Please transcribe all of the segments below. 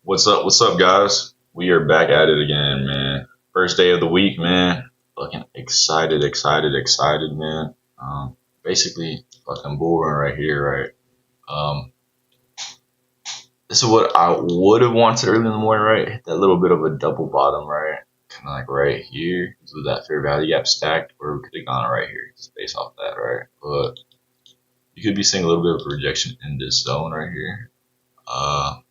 What's up, guys? We are back at it again, man. First day of the week, man. Fucking excited, man. Basically, fucking bull run right here, right? Um, this is what I would have wanted early in the morning, right? Hit that little bit of a double bottom, right? Kind of like right here, with that fair value gap stacked, or we could have gone right here, just based off that, right? But you could be seeing a little bit of rejection in this zone right here.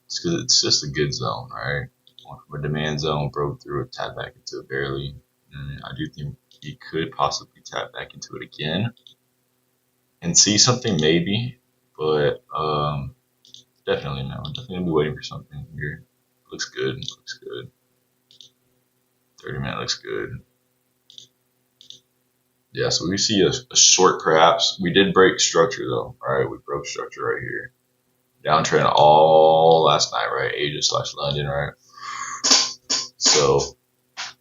It's because it's just a good zone, right? Went from a demand zone, broke through it, tapped back into it barely. And I do think he could possibly tap back into it again and see something maybe, but definitely no. Definitely gonna be waiting for something here. Looks good. Looks good. 30-minute looks good. Yeah, so we see a short perhaps. We did break structure though. All right, we broke structure right here. Downtrend all last night, right? Asia slash London, right? So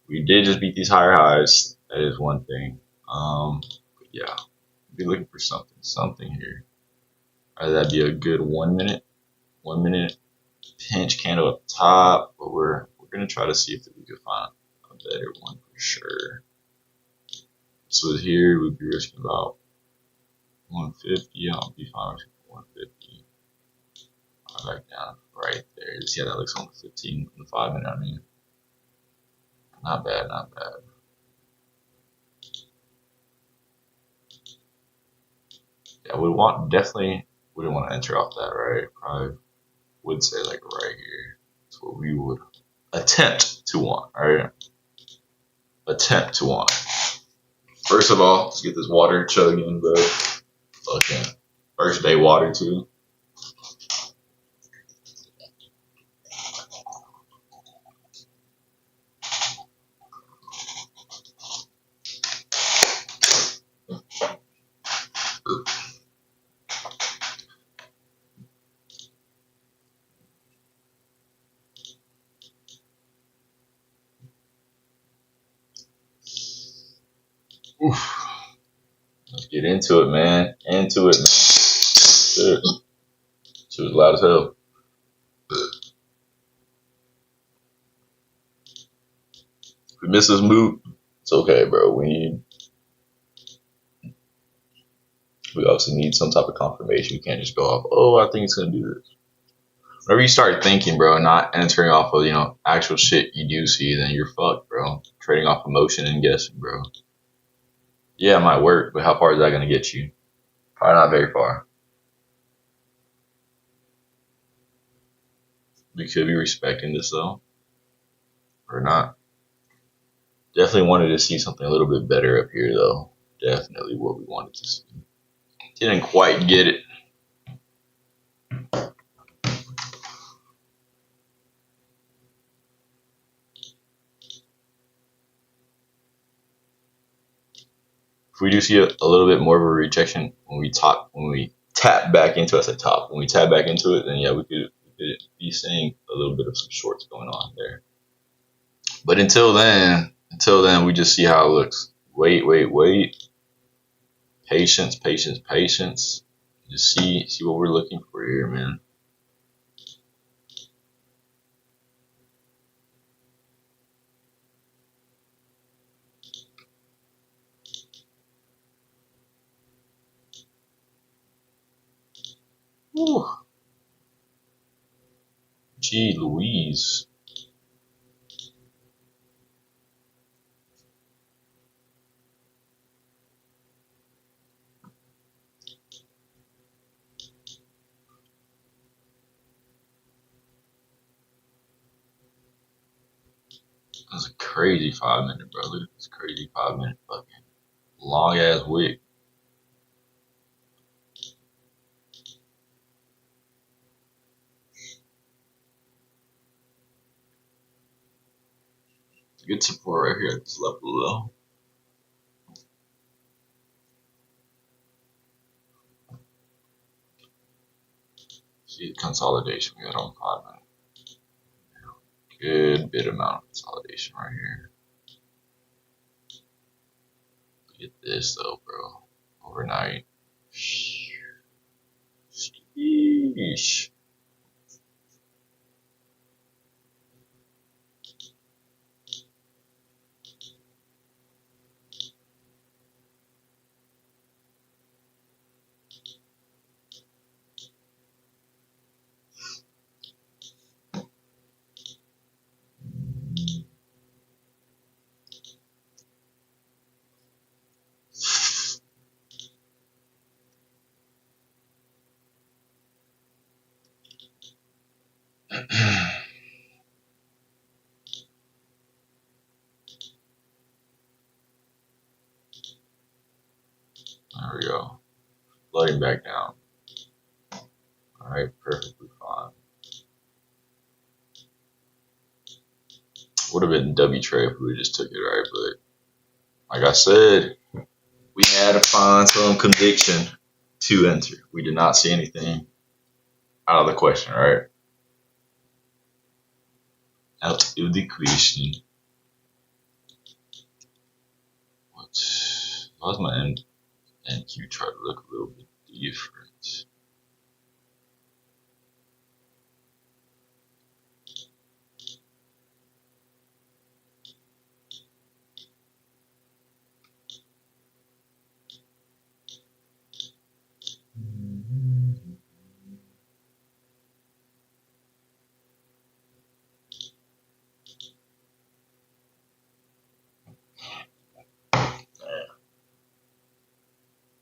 we did just beat these higher highs. That is one thing. But yeah, be looking for something here. Either that be a good 1 minute pinch candle up top, but we're gonna try to see if we could find a better one for sure. So here we'd be risking about 150. I'll be fine with 150. Back down right there. See how that looks on the 15, on the 5 minute. I mean, not bad, not bad. Yeah, we want definitely wouldn't want to enter off that, right? Probably would say like right here. That's what we would attempt to want, right? Attempt to want. First of all, let's get this water chugging, bro. Okay. First day water too. Oof. Let's get into it, man. Into it, man. Shit. She was loud as hell. If we miss this move, it's okay, bro. We obviously need some type of confirmation. We can't just go off, oh, I think it's gonna do this. Whenever you start thinking, bro, not entering off of, actual shit you do see, then you're fucked, bro. Trading off emotion and guessing, bro. Yeah, it might work, but how far is that gonna get you? Probably not very far. We could be respecting this though, or not. Definitely wanted to see something a little bit better up here though. Definitely what we wanted to see. Didn't quite get it. If we do see a little bit more of a rejection when we tap back into it, I said top. When we tap back into it, then yeah, we could be seeing a little bit of some shorts going on there. But until then, we just see how it looks. Wait. Patience. Just see what we're looking for here, man. Whew. Gee Louise. That's a crazy 5 minute, brother. It's crazy 5 minute fucking long ass wick. Good support right here at this level though. See the consolidation we got on 5 minute. Good bit amount of consolidation right here. Look at this though, bro. Overnight. Sheesh. flooding back down. Alright, perfectly fine. Would have been W trade if we just took it, right? But like I said, we had to find some conviction to enter. We did not see anything out of the question, right? Out of the question. Why does my NQ chart look a little bit different?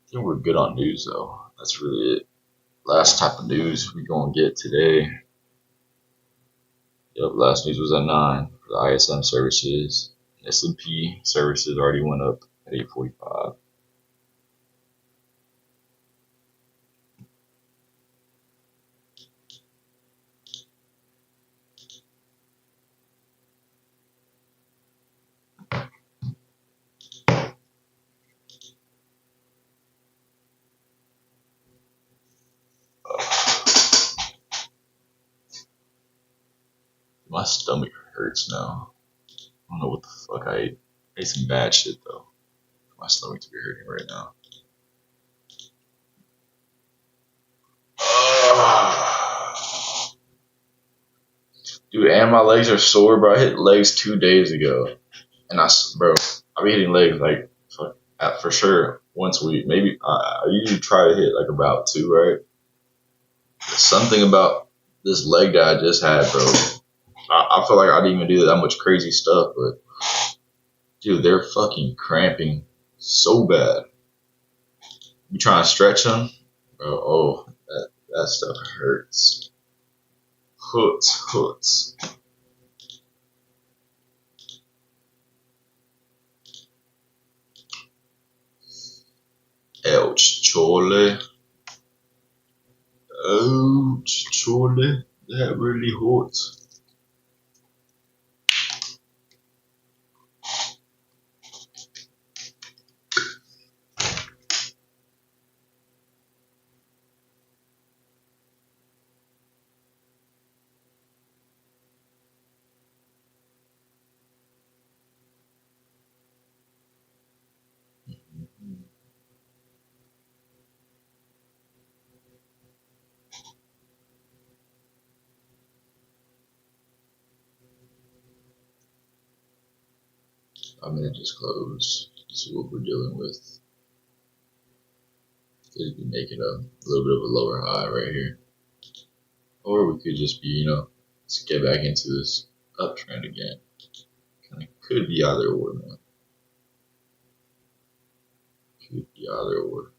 I think we're good on news though. That's really it. Last type of news we gonna get today. Yep, last news was at 9 for the ISM services. S&P services already went up at 8:45. My stomach hurts now. I don't know what the fuck I ate. I ate some bad shit though. My stomach to be hurting right now. Dude, and my legs are sore, bro. I hit legs 2 days ago, and bro, I be hitting legs like for sure once a week. Maybe I usually try to hit like about 2, right? Something about this leg that I just had, bro. I feel like I didn't even do that much crazy stuff, but dude, they're fucking cramping so bad. You trying to stretch them, bro? Oh, that stuff hurts. Hurts. Ouch, chole. Ouch, chole. That really hurts. I'm gonna just close. See what we're dealing with. Could be making a little bit of a lower high right here, or we could just be, let's get back into this uptrend again. Kind of could be either or, man. Could be either or.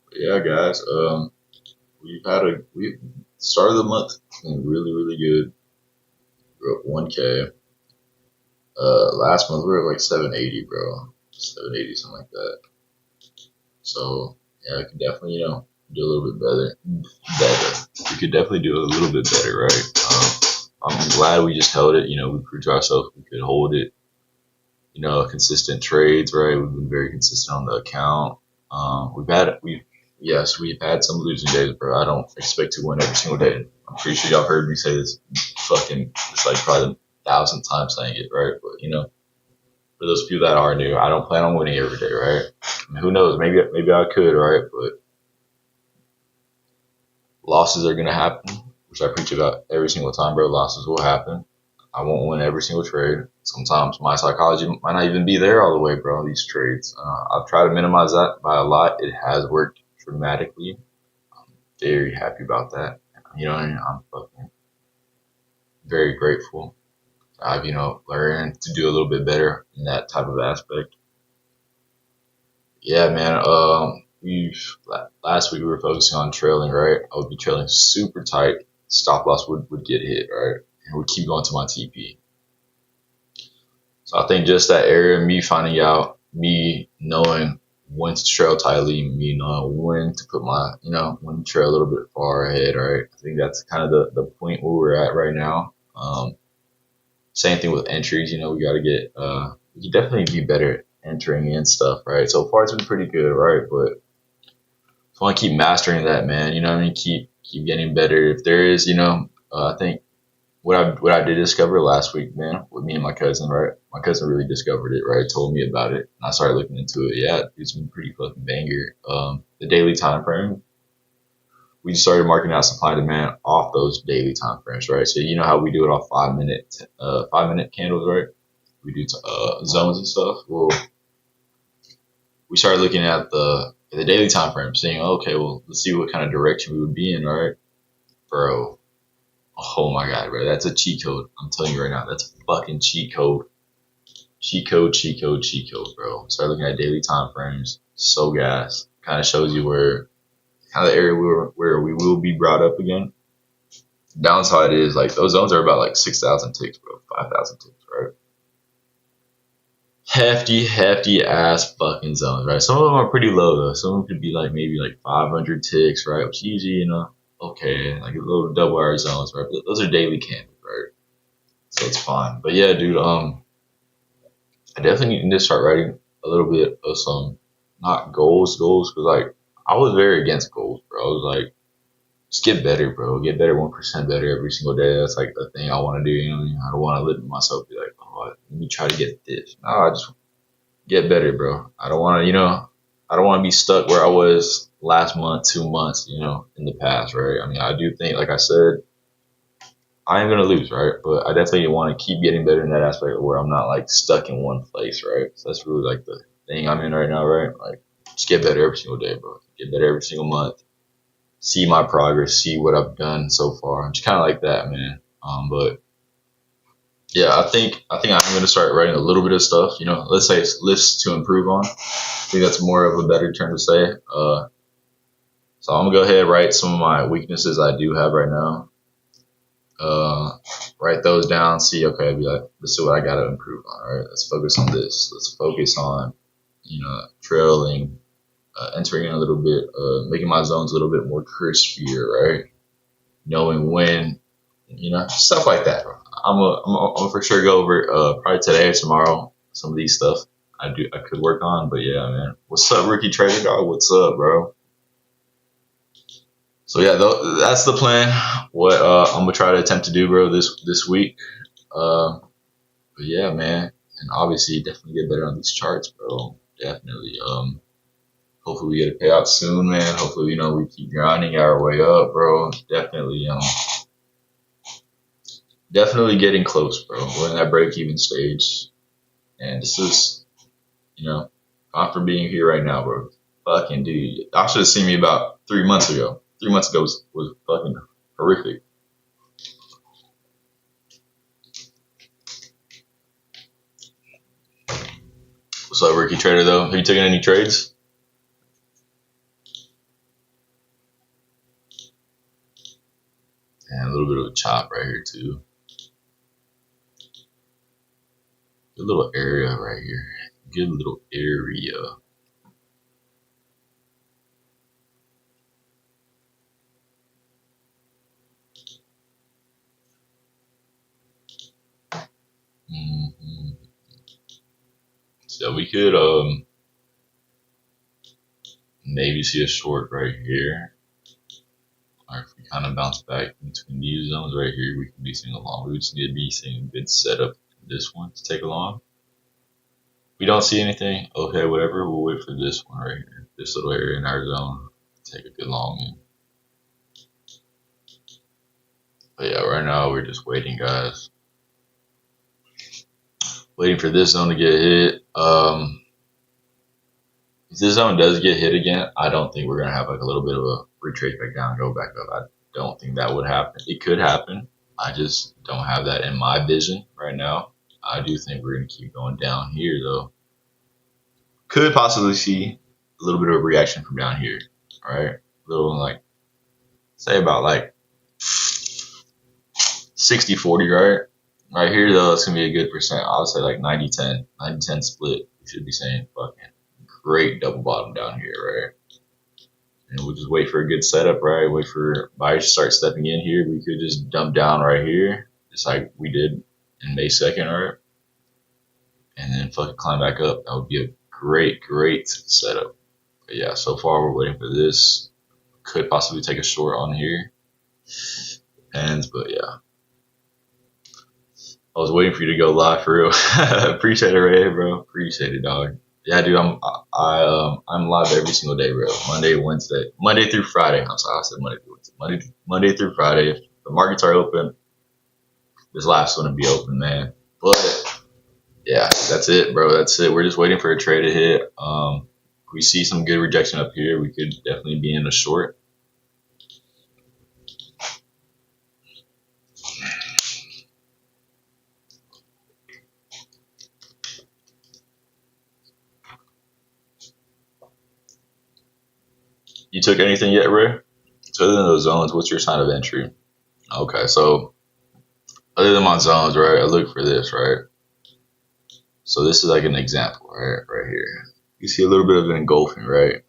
But yeah, guys. We started the month really, really good. We're up 1K. Last month we were like 780, bro. 780, something like that. So yeah, I could definitely, do a little bit better. We could definitely do a little bit better, right? I'm glad we just held it. We proved to ourselves we could hold it. Consistent trades, right? We've been very consistent on the account. We've had some losing days, bro. I don't expect to win every single day. I'm pretty sure y'all heard me say this it's like probably the 1,000th time saying it, right? But for those people that are new, I don't plan on winning every day, right? I mean, who knows? Maybe I could, right? But losses are gonna happen, which I preach about every single time, bro. Losses will happen. I won't win every single trade. Sometimes my psychology might not even be there all the way, bro, on these trades. I've tried to minimize that by a lot. It has worked dramatically. very happy about that. You know what I mean? I'm fucking very grateful. I've, learned to do a little bit better in that type of aspect. Yeah, man. Last week we were focusing on trailing, right? I would be trailing super tight. Stop loss would get hit, right? And would keep going to my TP. So I think just that area, me finding out, me knowing when to trail tightly, me knowing when to put my, when to trail a little bit far ahead, right? I think that's kind of the point where we're at right now. Same thing with entries, we got to get, you definitely be better at entering in stuff, right? So far it's been pretty good, right? But I want to keep mastering that, man. You know what I mean? Keep getting better. If there is, I think what I did discover last week, man, with me and my cousin, right? My cousin really discovered it, right? Told me about it. And I started looking into it. Yeah, it's been pretty fucking banger. The daily time frame, we just started marking out supply and demand off those daily time frames, right? So you know how we do it off 5 minute candles, right? We do zones and stuff. Well, we started looking at the daily time frame, saying, okay, well, let's see what kind of direction we would be in, right, bro? Oh my god, bro, that's a cheat code. I'm telling you right now, that's a fucking cheat code. Cheat code, cheat code, cheat code, bro. Start looking at daily time frames. So gas. Kind of shows you where kind of the area where we will be brought up again. Downside is like those zones are about like 6,000 ticks, bro. 5,000 ticks, right? Hefty ass fucking zones, right? Some of them are pretty low though. Some of them could be like maybe like 500 ticks, right? Which usually, okay, like a little double hour zones, right? But those are daily candles, right? So it's fine. But yeah, dude, I definitely need to start writing a little bit of some, not goals, because like I was very against goals, bro. I was like, just get better, bro. Get better, 1% better every single day. That's like the thing I want to do. You know what I mean? I don't want to limit myself. Be like, oh, let me try to get this. No, I just get better, bro. I don't want to, I don't want to be stuck where I was last month, 2 months, in the past, right? I mean, I do think, like I said, I am gonna lose, right? But I definitely want to keep getting better in that aspect where I'm not like stuck in one place, right? So that's really like the thing I'm in right now, right? Like just get better every single day, bro. Get better every single month. See my progress, see what I've done so far. I'm just kind of like that, man. But yeah, I think I'm gonna start writing a little bit of stuff. Let's say it's lists to improve on. I think that's more of a better term to say. So I'm gonna go ahead and write some of my weaknesses I do have right now. Write those down, see, okay, be like, let's see what I got to improve on. All right, let's focus on this. Let's focus on, trailing, entering in a little bit, making my zones a little bit more crispier, right? Knowing when, stuff like that. I'm a for sure go over probably today or tomorrow some of these stuff I could work on. But yeah, man, what's up, Rookie Trader Dog? What's up, bro? So yeah, that's the plan. What I'm gonna try to attempt to do, bro, this week. But yeah, man, and obviously definitely get better on these charts, bro. Definitely. Hopefully we get a payout soon, man. Hopefully, we keep grinding our way up, bro. Definitely getting close, bro. We're in that break-even stage, and this is, I'm for being here right now, bro. Fucking dude, I should have seen me about 3 months ago. 3 months ago was fucking horrific. What's up, Rookie Trader, though? Have you taken any trades? And a little bit of a chop right here, too. Good little area right here. Good little area. Mm-hmm. So we could maybe see a short right here. Or if we kind of bounce back between these zones right here, we can be seeing a long. We just need to be seeing a good setup in this one to take along. We don't see anything. Okay, whatever. We'll wait for this one right here. This little area in our zone. Take a good long in. But yeah, right now we're just waiting, guys. Waiting for this zone to get hit. If this zone does get hit again, I don't think we're gonna have like a little bit of a retrace back down, go back up. I don't think that would happen. It could happen. I just don't have that in my vision right now. I do think we're gonna keep going down here though. Could possibly see a little bit of a reaction from down here. All right, a little like say about like 60-40, right? Right here though, it's gonna be a good percent. I would say like 90-10, 90-10 split. We should be saying fucking great double bottom down here, right? And we'll just wait for a good setup, right? Wait for buyers to start stepping in here. We could just dump down right here, just like we did in May 2nd, right? And then fucking climb back up. That would be a great setup. But yeah, so far we're waiting for this. Could possibly take a short on here. Depends, but yeah. I was waiting for you to go live for real. Appreciate it, Ray, bro. Appreciate it, dog. Yeah, dude, I'm live every single day, bro. Monday through Friday. I'm sorry, I said Monday through Wednesday. Monday through Friday. If the markets are open, this last one to be open, man. But yeah, that's it, bro. That's it. We're just waiting for a trade to hit. If we see some good rejection up here, we could definitely be in a short. You took anything yet, Ray? So other than those zones, what's your sign of entry? Okay, so other than my zones, right, I look for this, right? So this is like an example, right here. You see a little bit of an engulfing, right?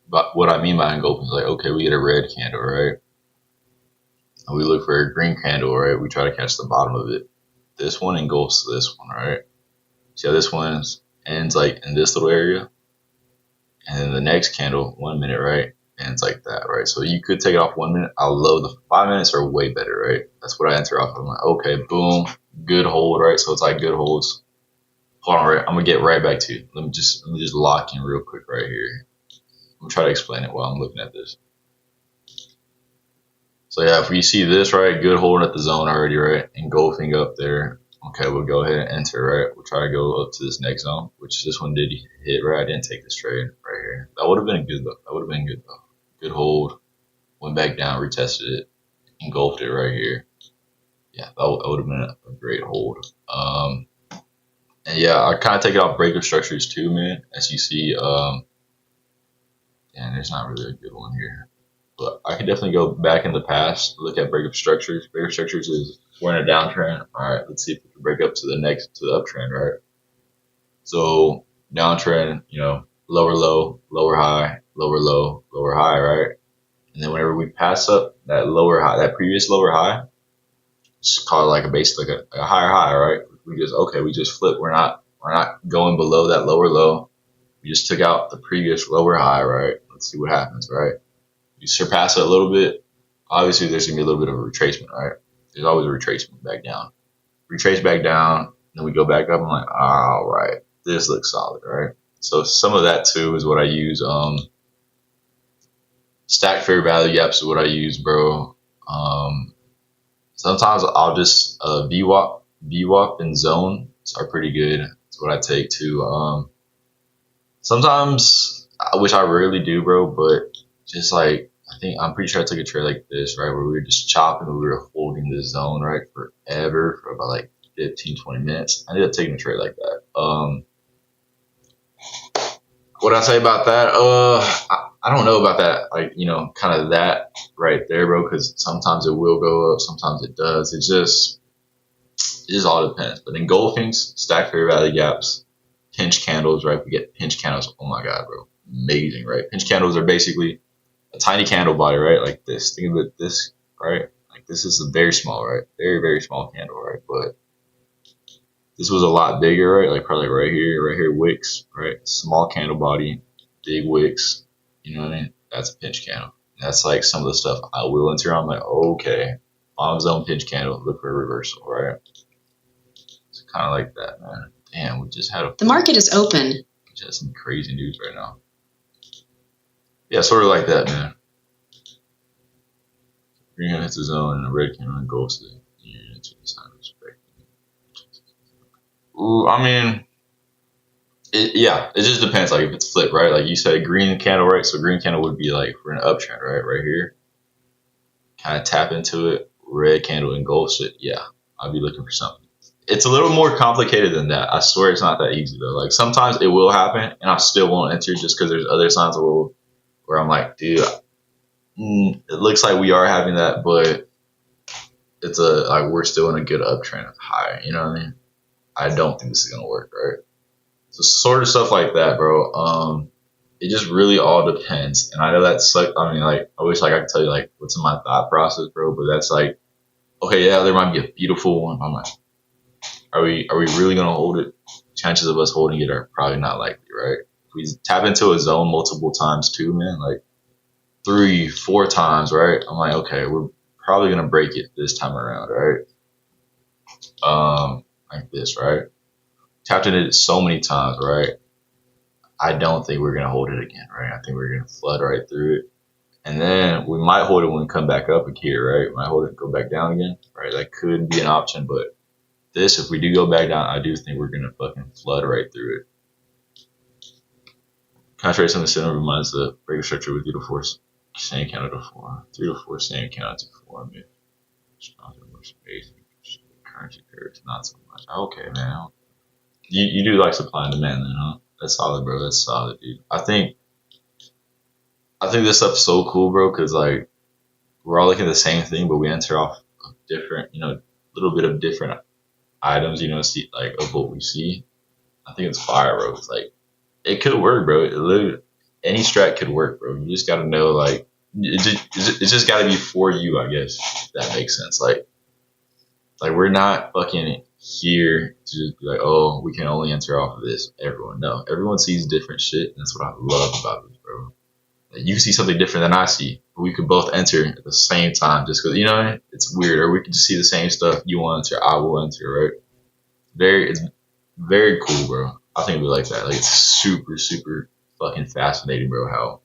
What I mean by engulfing is like, okay, we get a red candle, right? And we look for a green candle, right? We try to catch the bottom of it. This one engulfs this one, right? See how this one ends like in this little area? And then the next candle, 1 minute, right? And it's like that, right? So you could take it off 1 minute. I'll load the 5 minutes are way better, right? That's what I enter off. I'm like, okay, boom, good hold, right? So it's like good holds. Hold on, right? I'm gonna get right back to you. Let me just lock in real quick right here. I'm gonna try to explain it while I'm looking at this. So yeah, if we see this, right, good hold at the zone already, right? Engulfing up there. Okay, we'll go ahead and enter, right? We'll try to go up to this next zone, which this one did hit, right? I didn't take this trade right here. That would have been good though. That would have been good though. Good hold. Went back down, retested it, engulfed it right here. Yeah, that would have been a great hold. And yeah, I kind of take it off breakup structures too, man. As you see, and there's not really a good one here. But I can definitely go back in the past, look at breakup structures. Breakup structures is we're in a downtrend. All right, let's see if we can break up to the uptrend, right? So downtrend, lower low, lower high, lower low, lower high, right? And then whenever we pass up that lower high, that previous lower high, it's called like basically a higher high, right? We just flip. We're not going below that lower low. We just took out the previous lower high, right? Let's see what happens, right? You surpass it a little bit, obviously there's gonna be a little bit of a retracement, right? There's always a retracement back down. Retrace back down, then we go back up. I'm like, all right, this looks solid, right? So some of that too is what I use. Stack fair value gaps is what I use, bro. Sometimes I'll just VWAP and zone are pretty good. That's what I take too. Sometimes, which I rarely do, bro, but just like, I'm pretty sure I took a trade like this, right, where we were just chopping and we were holding this zone, right, forever, for about like 15, 20 minutes. I ended up taking a trade like that. What I say about that? I don't know about that, like, kind of that right there, bro, because sometimes it will go up, sometimes it does. It just all depends. But engulfings, stack fair value gaps, pinch candles, right? We get pinch candles. Oh my God, bro. Amazing, right? Pinch candles are basically a tiny candle body, right? Like this. Think of it this, right? Like this is a very small, right? Very, very small candle, right? But this was a lot bigger, right? Like probably right here, wicks, right? Small candle body, big wicks. You know what I mean? That's a pinch candle. That's like some of the stuff I will enter on. I'm like, okay, bottom zone pinch candle, look for a reversal, right? It's kind of like that, man. Damn, we just had the market is open. Just some crazy news right now. Yeah, sort of like that, man. Green hits the zone and the red candle and goes to the unit to the sign of respect. Ooh, I mean, Yeah, it just depends. Like if it's flipped, right? Like you said, green candle, right? So green candle would be like for an uptrend, right? Right here, kind of tap into it. Red candle engulfs it. Yeah, I'll be looking for something. It's a little more complicated than that. I swear it's not that easy though. Like sometimes it will happen, and I still won't enter just because there's other signs of where I'm like, dude, it looks like we are having that, but it's a like we're still in a good uptrend high. You know what I mean? I don't think this is gonna work, right? So sort of stuff like that, bro. It just really all depends. And I know that's like, I mean, like, I wish like I could tell you like what's in my thought process, bro. But that's like, okay, yeah, there might be a beautiful one. I'm like, are we really gonna hold it? Chances of us holding it are probably not likely, right? If we tap into a zone multiple times too, man, like 3, 4 times, right? I'm like, okay, we're probably gonna break it this time around, right? Like this, right? Tapped into it so many times, right? I don't think we're gonna hold it again, right? I think we're gonna flood right through it, and then we might hold it when we come back up here, right? We might hold it and go back down again, right? That could be an option, but this, if we do go back down, I do think we're gonna fucking flood right through it. Contrast in the center reminds the breaker structure with 3 to 4 same counter to 4, 3 to 4 same counter to 4. I mean, more space. Currency pairs, not so much. Okay, man. You do like supply and demand, then, huh? That's solid, bro. That's solid, dude. I think this stuff's so cool, bro, because like we're all looking at the same thing, but we enter off of different, little bit of different items, see like of what we see. I think it's fire, bro. It's like it could work, bro. It literally, any strat could work, bro. You just gotta know, like, it's just gotta be for you, I guess. If that makes sense. Like we're not fucking here to just be like, oh, we can only enter off of this. Everyone, no, everyone sees different shit, and that's what I love about this, bro. Like, you see something different than I see, but we could both enter at the same time, just because it's weird. Or we could just see the same stuff. You want to enter, I will enter, right? It's very cool, bro. I think we like that. Like it's super, super fucking fascinating, bro. How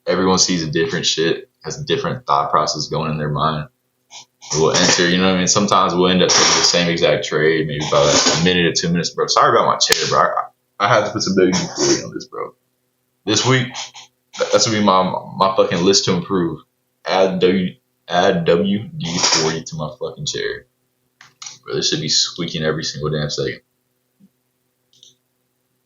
everyone sees a different shit, has a different thought process going in their mind. We'll enter, you know what I mean? Sometimes we'll end up taking the same exact trade, maybe about like a minute or 2 minutes, bro. Sorry about my chair, bro. I had to put some WD-40 on this, bro. This week, that's gonna be my fucking list to improve. Add WD-40 to my fucking chair. Bro, this should be squeaking every single damn second.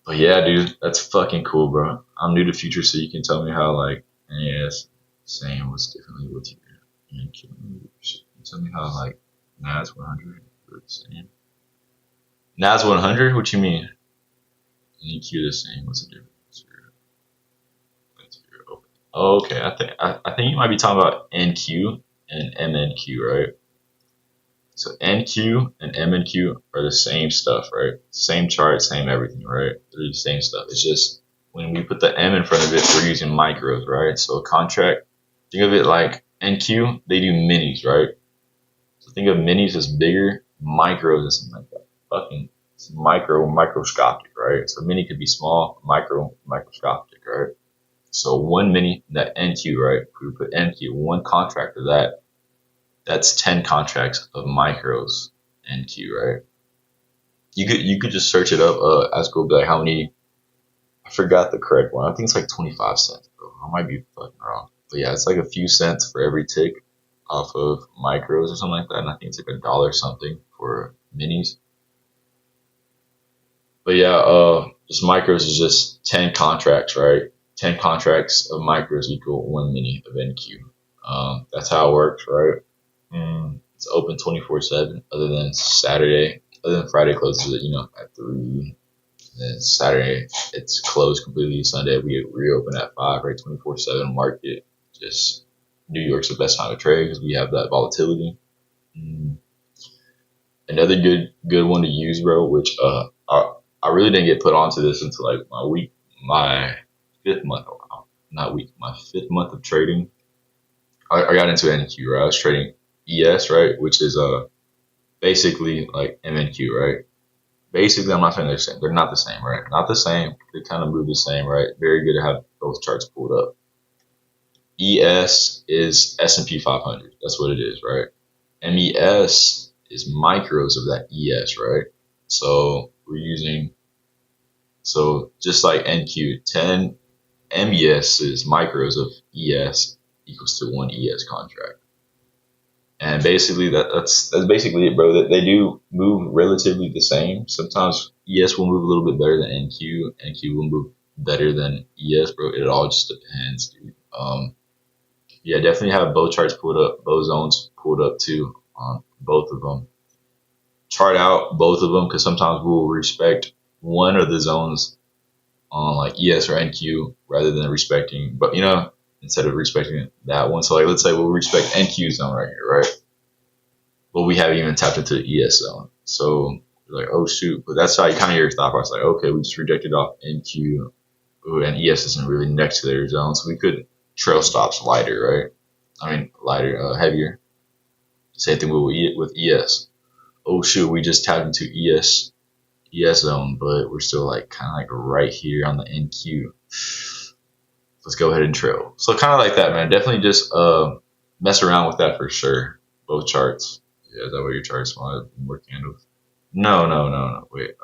But yeah, dude, that's fucking cool, bro. I'm new to future, so you can tell me how like NAS saying what's differently with you. And can you tell me how like NAS 100 are the same? NAS 100? What you mean? NQ the same? What's the difference? Oh, okay. I think you might be talking about NQ and MNQ, right? So NQ and MNQ are the same stuff, right? Same chart, same everything, right? They're the same stuff. It's just when we put the M in front of it, we're using micros, right? So a contract, think of it like NQ, they do minis, right? So think of minis as bigger, micros as something like that. Fucking microscopic, right? So mini could be small, microscopic, right? So one mini, that NQ, right? If we put NQ, one contract of that, that's 10 contracts of micros NQ, right? You could just search it up, ask Google like how many, I forgot the correct one. I think it's like 25 cents, bro. I might be fucking wrong. But yeah, it's like a few cents for every tick off of micros or something like that. And I think it's like $1 something for minis. But yeah, just micros is just 10 contracts, right? 10 contracts of micros equal one mini of NQ. That's how it works, right? It's open 24/7, other than Saturday. Other than Friday closes at 3. Then Saturday it's closed completely. Sunday we reopen at 5. Right, 24/7 market. Just New York's the best time to trade because we have that volatility. Mm. Another good one to use, bro. Which I really didn't get put onto this until like my 5th month. Not week, my 5th month of trading. I got into NQ, right? I was trading ES, right, which is basically like MNQ, right? Basically, I'm not saying they're the same. They're not the same, right? Not the same. They kind of move the same, right? Very good to have both charts pulled up. ES is S&P 500. That's what it is, right? MES is micros of that ES, right? So we're using So just like NQ, 10 MES's micros of ES equals to one ES contract. And basically that's basically it, bro. That they do move relatively the same. Sometimes ES will move a little bit better than NQ. NQ will move better than ES, bro. It all just depends, dude. Yeah, definitely have both charts pulled up, both zones pulled up too on both of them. Chart out both of them because sometimes we'll respect one of the zones on like ES or NQ rather than respecting, but instead of respecting that one. So like, let's say we'll respect NQ zone right here, right? But we haven't even tapped into the ES zone. So you're like, oh shoot. But that's how you kind of your thought process, like, okay, we just rejected off NQ. Ooh, and ES isn't really next to their zone. So we could trail stops lighter, right? I mean, lighter, heavier. Same thing with ES. Oh shoot, we just tapped into ES zone, but we're still like kind of like right here on the NQ. Let's go ahead and trail. So kind of like that, man. Definitely just mess around with that for sure. Both charts. Yeah, is that what your charts want? More candles? No. Wait.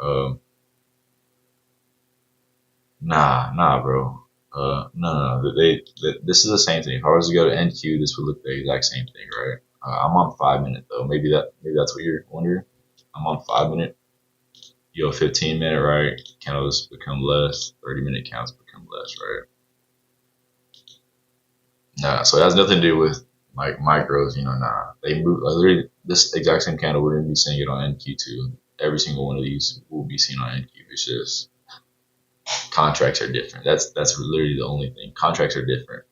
Nah, bro. No. This is the same thing. If I was to go to NQ, this would look the exact same thing, right? I'm on 5 minute though. Maybe that's what you're wondering. I'm on 5 minute. You go 15 minute, right? Candles become less. 30 minute counts become less, right? Nah, so it has nothing to do with like micros, nah. They move literally this exact same candle, we're gonna be seeing it on NQ2. Every single one of these will be seen on NQ. It's just contracts are different. That's literally the only thing. Contracts are different.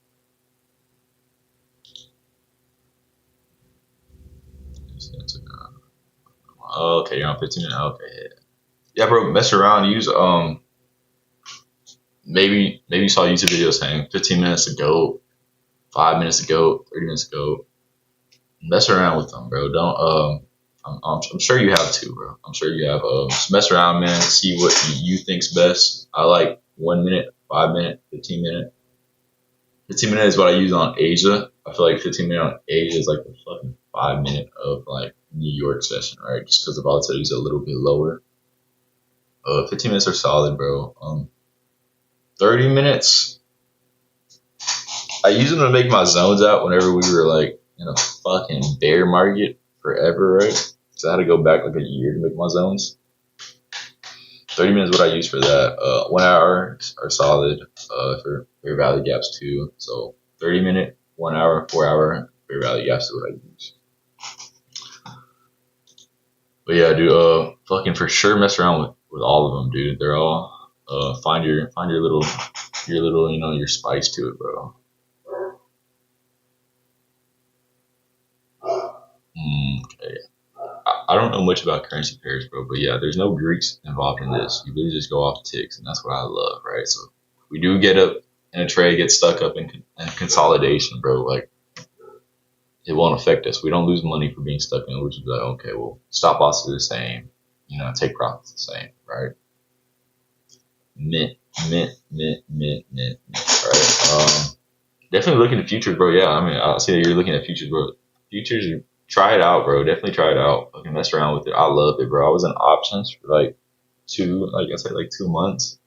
Okay, you're on 15 minutes. Okay, yeah, bro. Mess around. Use maybe you saw a YouTube video saying 15 minutes to go, 5 minutes to go, 30 minutes to go. Mess around with them, bro. Don't I'm sure you have too, bro. I'm sure you have. Just mess around, man. See what you think's best. I like 1 minute, 5 minute, 15 minute. 15 minute is what I use on Asia. I feel like 15 minute on Asia is like the fucking 5 minute of like New York session, right? Just because the volatility is a little bit lower. 15 minutes are solid, bro. 30 minutes. I use them to make my zones out whenever we were like in a fucking bear market forever, right? So I had to go back like a year to make my zones. 30 minutes is what I use for that. 1 hour are solid for fair value gaps too. So 30 minute, 1 hour, 4 hour fair value gaps is what I use. But yeah, dude, fucking for sure mess around with all of them, dude. They're all find your little your spice to it, bro. Okay. I don't know much about currency pairs, bro, but yeah, there's no Greeks involved in this. You literally just go off ticks, and that's what I love, right? So we do get up in a trade, get stuck up in consolidation, bro. Like it won't affect us. We don't lose money for being stuck in. We're just like, okay, well, stop loss is the same, take profits the same, right? Mint, right? Definitely looking at futures, bro. Yeah, I mean, I see that you're looking at futures, bro. Futures, try it out, bro. Definitely try it out. Fucking mess around with it. I love it, bro. I was in options for like 2 months.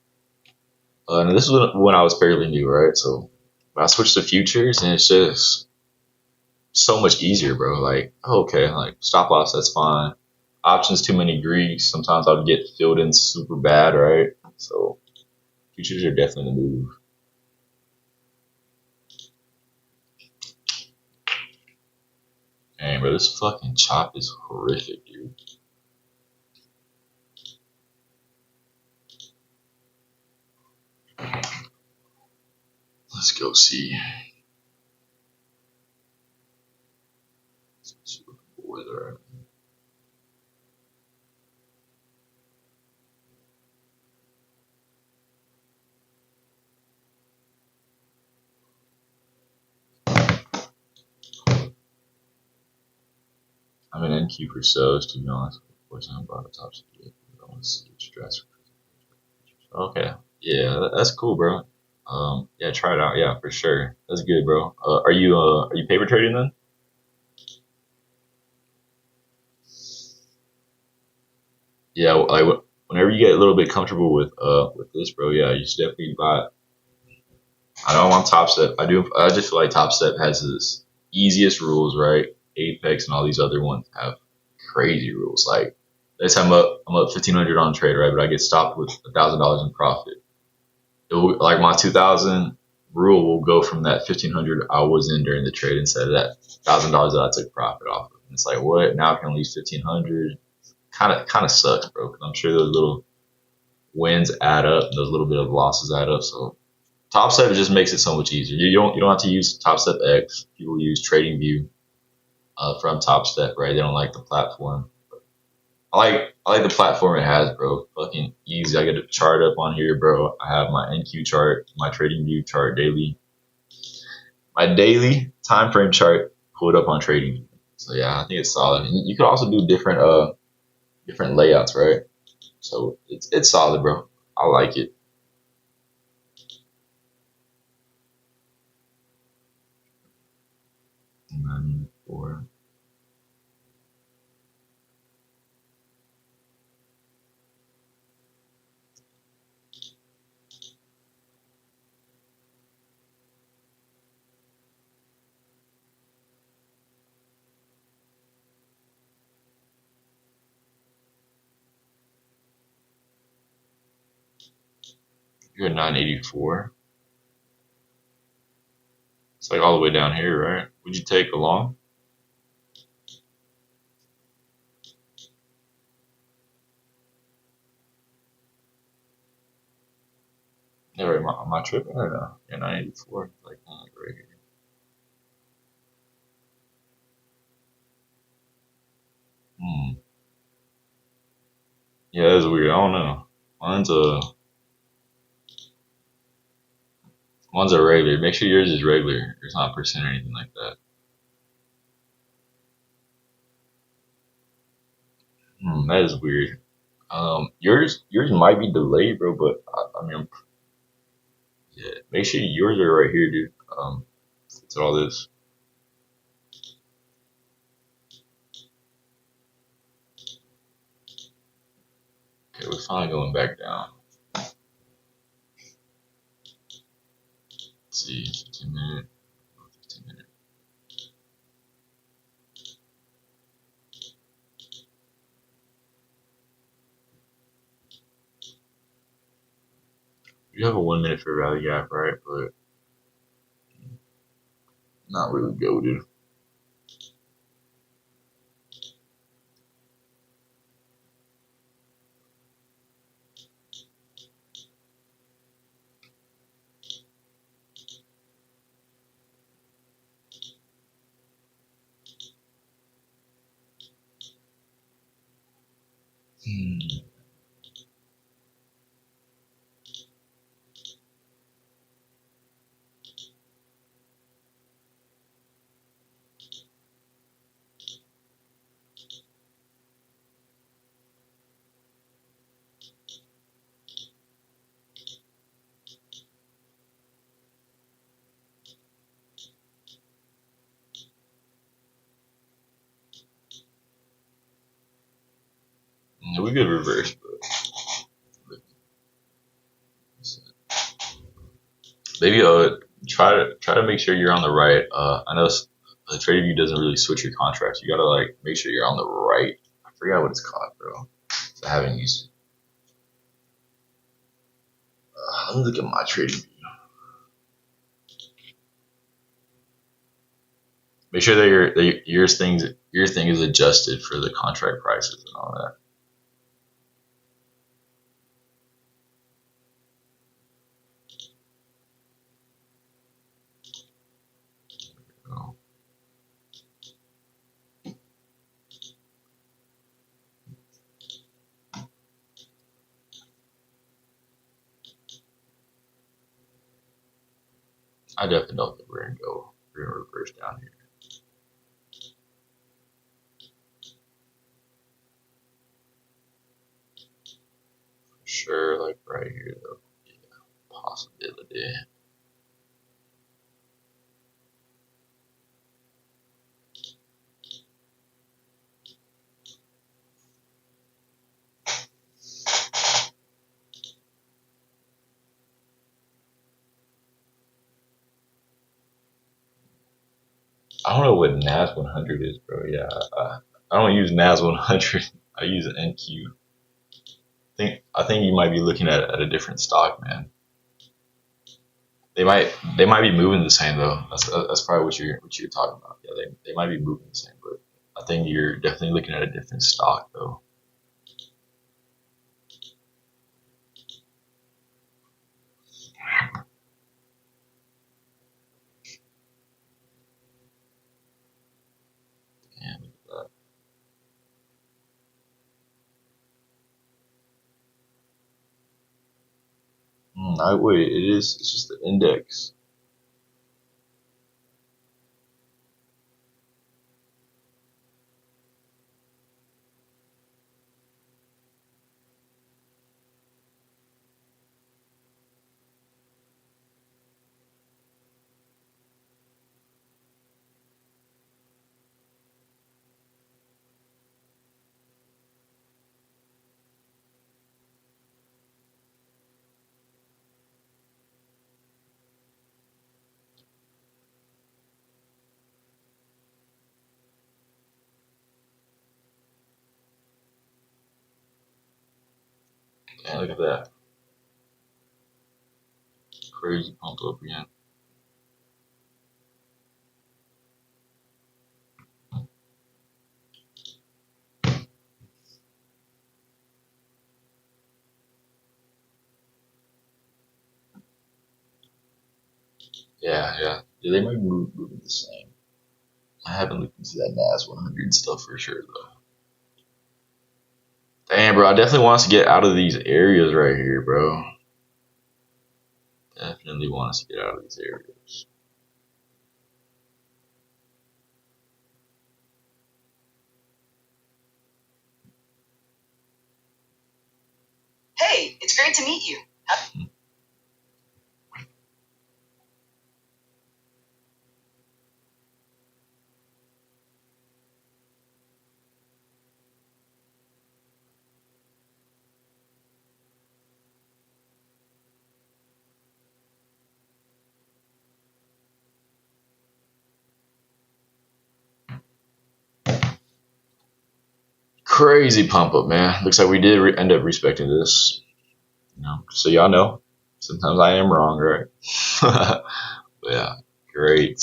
And this was when I was fairly new, right? So I switched to futures, and it's just so much easier, bro. Like, okay, like stop loss, that's fine. Options, too many Greeks. Sometimes I'll get filled in super bad, right? So futures are definitely the move. Dang, bro, this fucking chop is horrific, dude. Let's go see. Whether I'm an NQ for sales, to be honest. Of course, I'm about to TopStep. I want to see which dress. Okay, yeah, that's cool, bro. Yeah, try it out. Yeah, for sure. That's good, bro. Are you paper trading then? Yeah, like whenever you get a little bit comfortable with this, bro, yeah, you should definitely buy it. I know I'm on TopStep. I just feel like TopStep has this easiest rules, right? Apex and all these other ones have crazy rules. Like let's say I'm up 1,500 on trade, right? But I get stopped with $1,000 in profit. It will, like my 2,000 rule will go from that 1,500 I was in during the trade instead of that $1,000 that I took profit off of. And it's like what? Now I can lose 1,500. Kind of sucks, bro. Because I'm sure those little wins add up, and those little bit of losses add up. So TopStep just makes it so much easier. You don't have to use TopStep X. People use TradingView from TopStep, right? They don't like the platform. I like the platform it has, bro. Fucking easy. I get a chart up on here, bro. I have my NQ chart, my TradingView chart daily, my daily time frame chart pulled up on TradingView. So yeah, I think it's solid. And you could also do different layouts, right? So it's solid, bro. I like it. 94. You're at 984. It's like all the way down here, right? Would you take a long? Yeah, right. Am I tripping or no? Yeah, 984. Like right here. Hmm. Yeah, that's weird. I don't know. Mine's a mine's a regular. Make sure yours is regular. It's not percent or anything like that. That is weird. Yours might be delayed, bro. But I mean, yeah. Make sure yours are right here, dude. It's all this. Okay, we're finally going back down. Let's see, 15 minute, 15 minute. You have a 1 minute fair value gap, right? But not really goaded. Hmm. Yeah, we could reverse, but maybe try to make sure you're on the right. I know the TradingView doesn't really switch your contracts. You gotta like make sure you're on the right. I forgot what it's called, bro. I haven't used it. Let me look at my TradingView. Make sure that your thing is adjusted for the contract prices and all that. You know. I definitely don't think we're gonna reverse down here. For sure, like right here though. Yeah, possibility. I don't know what NAS 100 is, bro. Yeah, I don't use NAS 100. I use an NQ. I think you might be looking at a different stock, man. They might be moving the same though. That's probably what you're talking about. Yeah, they might be moving the same, but I think you're definitely looking at a different stock though. Damn, look at that. I wait. It is. It's just the index. Damn, look at that. Crazy pump up again. Yeah, they might move the same. I haven't looked into that NAS 100 stuff for sure though. Damn, bro, I definitely want us to get out of these areas right here, bro. Definitely want us to get out of these areas. Hey, it's great to meet you. Crazy pump up, man. Looks like we did end up respecting this. So y'all know, sometimes I am wrong, right? But yeah, great.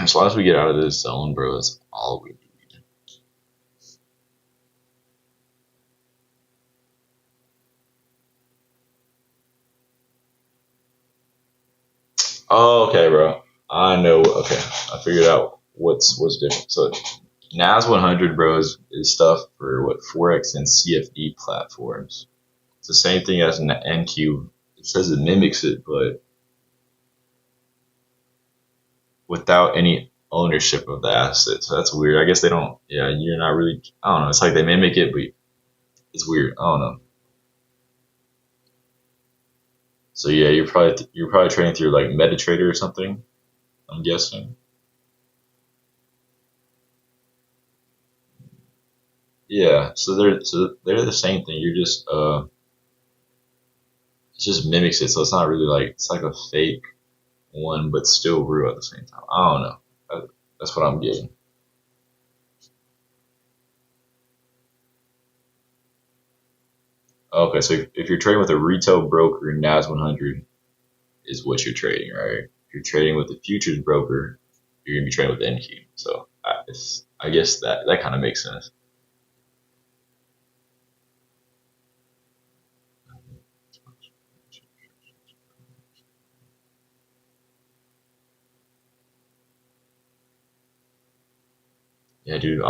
As long as we get out of this zone, bro, that's all we need. Oh, okay, bro. I know. Okay, I figured out what's different. So NAS 100, bro, is stuff for what Forex and CFD platforms. It's the same thing as an NQ. It says it mimics it, but without any ownership of the asset. So that's weird. I guess they don't. Yeah, you're not really. I don't know. It's like they mimic it, but it's weird. I don't know. So yeah, you're probably trading through like MetaTrader or something. I'm guessing. Yeah. So they're the same thing. You're just it just mimics it. So it's not really like it's like a fake one, but still real at the same time. I don't know. That's what I'm getting. Okay, so if you're trading with a retail broker, NAS 100 is what you're trading, right? If you're trading with a futures broker, you're gonna be trading with NQ. So I guess that kind of makes sense. Yeah, dude.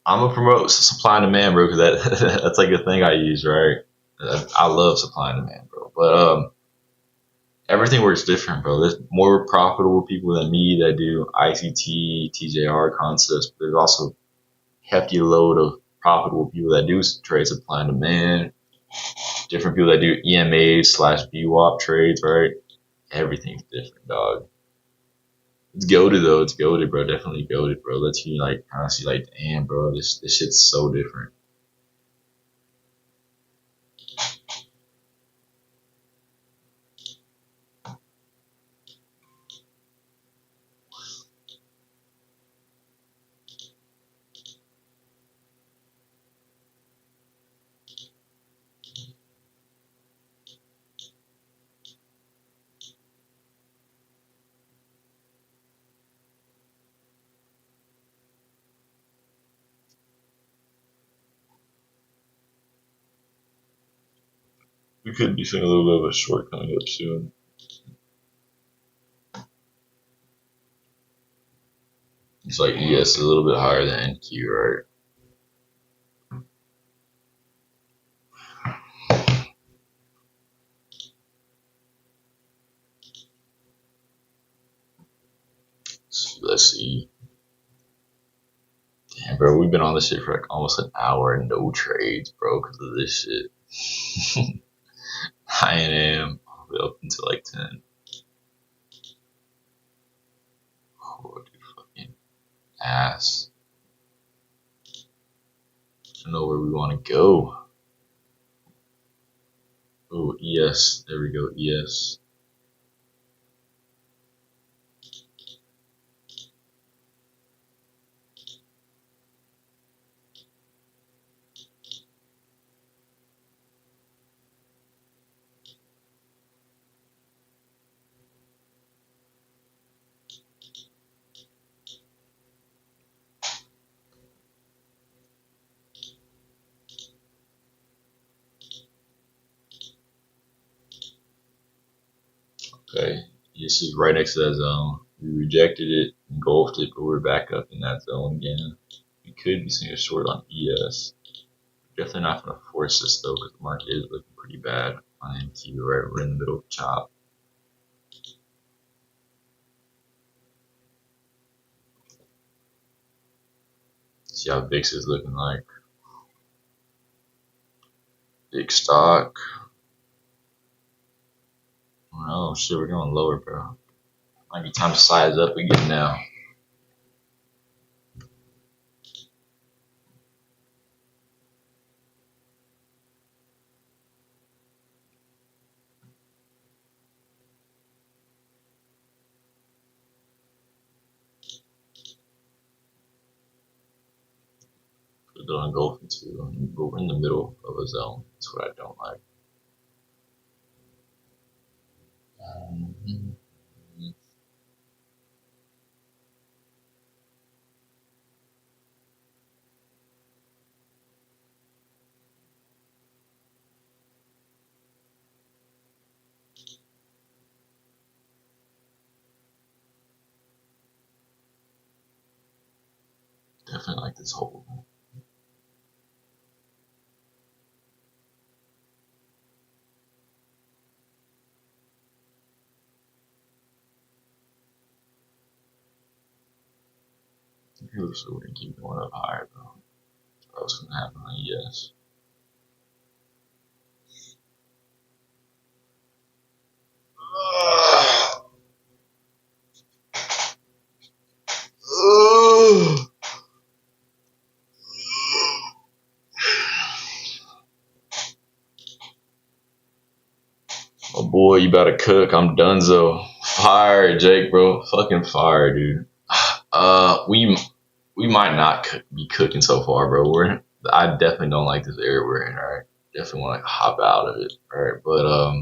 I'm gonna promote supply and demand, bro, because that's like a thing I use, right? I love supply and demand, bro. But everything works different, bro. There's more profitable people than me that do ICT, TJR concepts. But there's also hefty load of profitable people that do trade supply and demand. Different people that do EMAs slash VWAP trades, right? Everything's different, dog. It's goaded though. It's goaded, bro. Definitely goaded, bro. Lets you like kind of see like, damn, bro, this shit's so different. We could be seeing a little bit of a short coming up soon. It's like ES is a little bit higher than NQ, right? So let's see. Damn, bro, we've been on this shit for like almost an hour and no trades, bro, because of this shit. 9 a.m. all the way up until like 10. Oh, dude, fucking ass. I don't know where we want to go. Oh, ES. There we go, ES. Okay, this is right next to that zone. We rejected it, engulfed it, but we're back up in that zone again. We could be seeing a short on ES. Definitely not going to force this though, because the market is looking pretty bad on NQ. Right, we're in the middle of the chop. See how VIX is looking like. Big stock. Oh shit, we're going lower, bro. Might be time to size up again now. Put it on engulfing too, but we're in the middle of a zone. That's what I don't like. Definitely like this hold. It looks like we're gonna keep going up higher, bro. That's what's gonna happen on ES. Oh boy, you about to cook. I'm donezo. Fire, Jake, bro. Fucking fire, dude. We might not be cooking so far, bro. I definitely don't like this area we're in, alright? Definitely want to like, hop out of it, alright? But,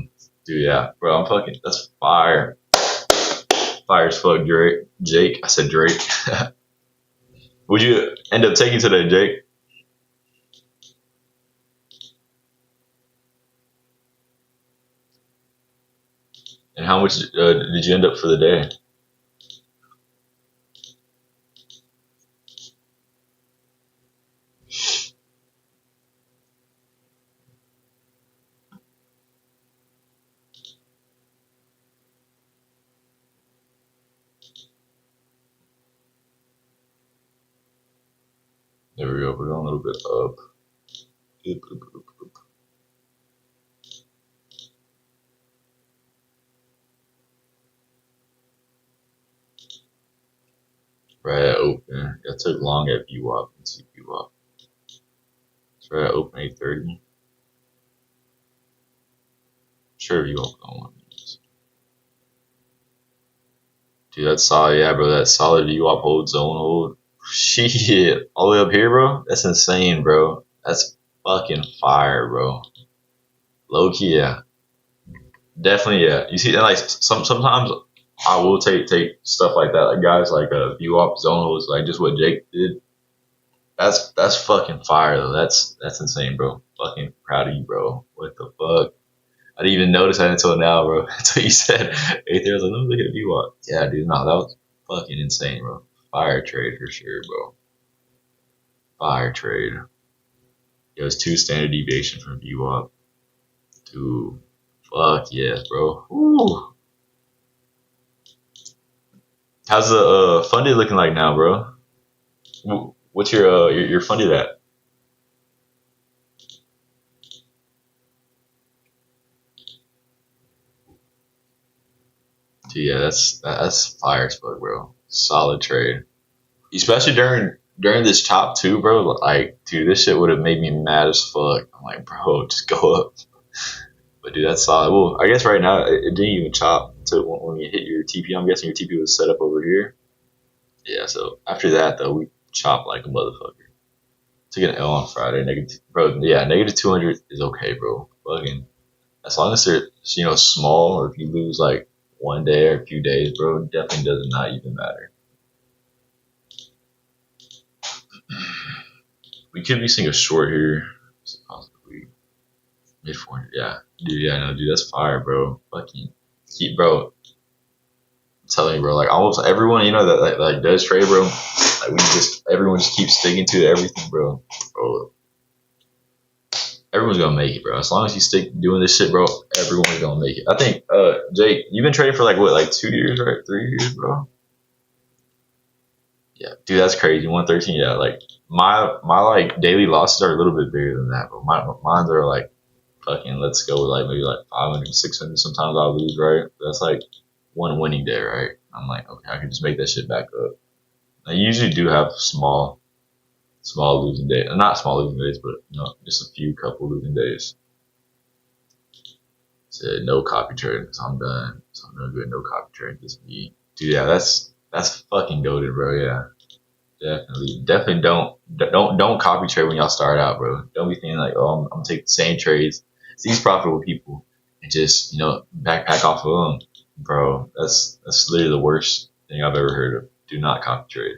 dude, yeah, bro, I'm fucking, that's fire. Fire as fuck, Drake. Jake. I said Drake. Would you end up taking today, Jake? And how much did you end up for the day? There we go. We're going a little bit up. Right at open. I took long at VWAP and see VWAP. It's right at open 8:30. Sure, VWAP going. Dude, that's solid. Yeah, bro. That's solid VWAP hold, zone hold. Shit. All the way up here, bro? That's insane, bro. That's fucking fire, bro. Low key, yeah. Definitely, yeah. You see, and like sometimes I will take stuff like that, like guys like VWAP zone holds, like just what Jake did. That's fucking fire though. That's insane, bro. Fucking proud of you, bro. What the fuck? I didn't even notice that until now, bro. Until you said 8:30, I was like, let me look at the VWAP. Yeah, dude, no, that was fucking insane, bro. Fire trade for sure, bro. Fire trade. It was 2 standard deviation from VWAP. Dude, fuck yes, bro. Ooh. How's the funded looking like now, bro? What's your funded at? Dude, yeah, that's fire as fuck, bro. Solid trade, especially during this top two, bro. Like, dude, this shit would have made me mad as fuck. I'm like, bro, just go up. But dude, that's solid. Well, I guess right now it didn't even chop to when you hit your TP. I'm guessing your TP was set up over here. Yeah. So after that, though, we chopped like a motherfucker. Took an L on Friday. Negative, bro. Yeah, negative 200 is okay, bro. Fucking as long as they're small, or if you lose like one day or a few days, bro, it definitely does not even matter. We could be seeing a short here. Possibly mid 400. Yeah, dude. Yeah, no, dude, that's fire, bro. Fucking keep, bro. I'm telling you, bro. Like almost everyone, that like does trade, bro. Like everyone just keeps sticking to everything, bro. Bro, everyone's gonna make it, bro. As long as you stick doing this shit, bro, everyone's gonna make it. I think, Jake, you've been trading for like what, like 2 years, right? 3 years, bro. Yeah, dude, that's crazy. 113, yeah. Like my like daily losses are a little bit bigger than that, but mine are like fucking. Let's go with like maybe like 500, 600. Sometimes I'll lose, right? That's like one winning day, right? I'm like, okay, I can just make that shit back up. I usually do have small losing days. Not small losing days, but just a few couple losing days. Said no copy trading because I'm done. So I'm doing good. No copy trading. Just me. Dude, yeah, that's fucking goated, bro. Yeah, definitely don't copy trade when y'all start out, bro. Don't be thinking like, oh, I'm gonna take the same trades as these profitable people and just backpack off of them, bro. That's literally the worst thing I've ever heard of. Do not copy trade.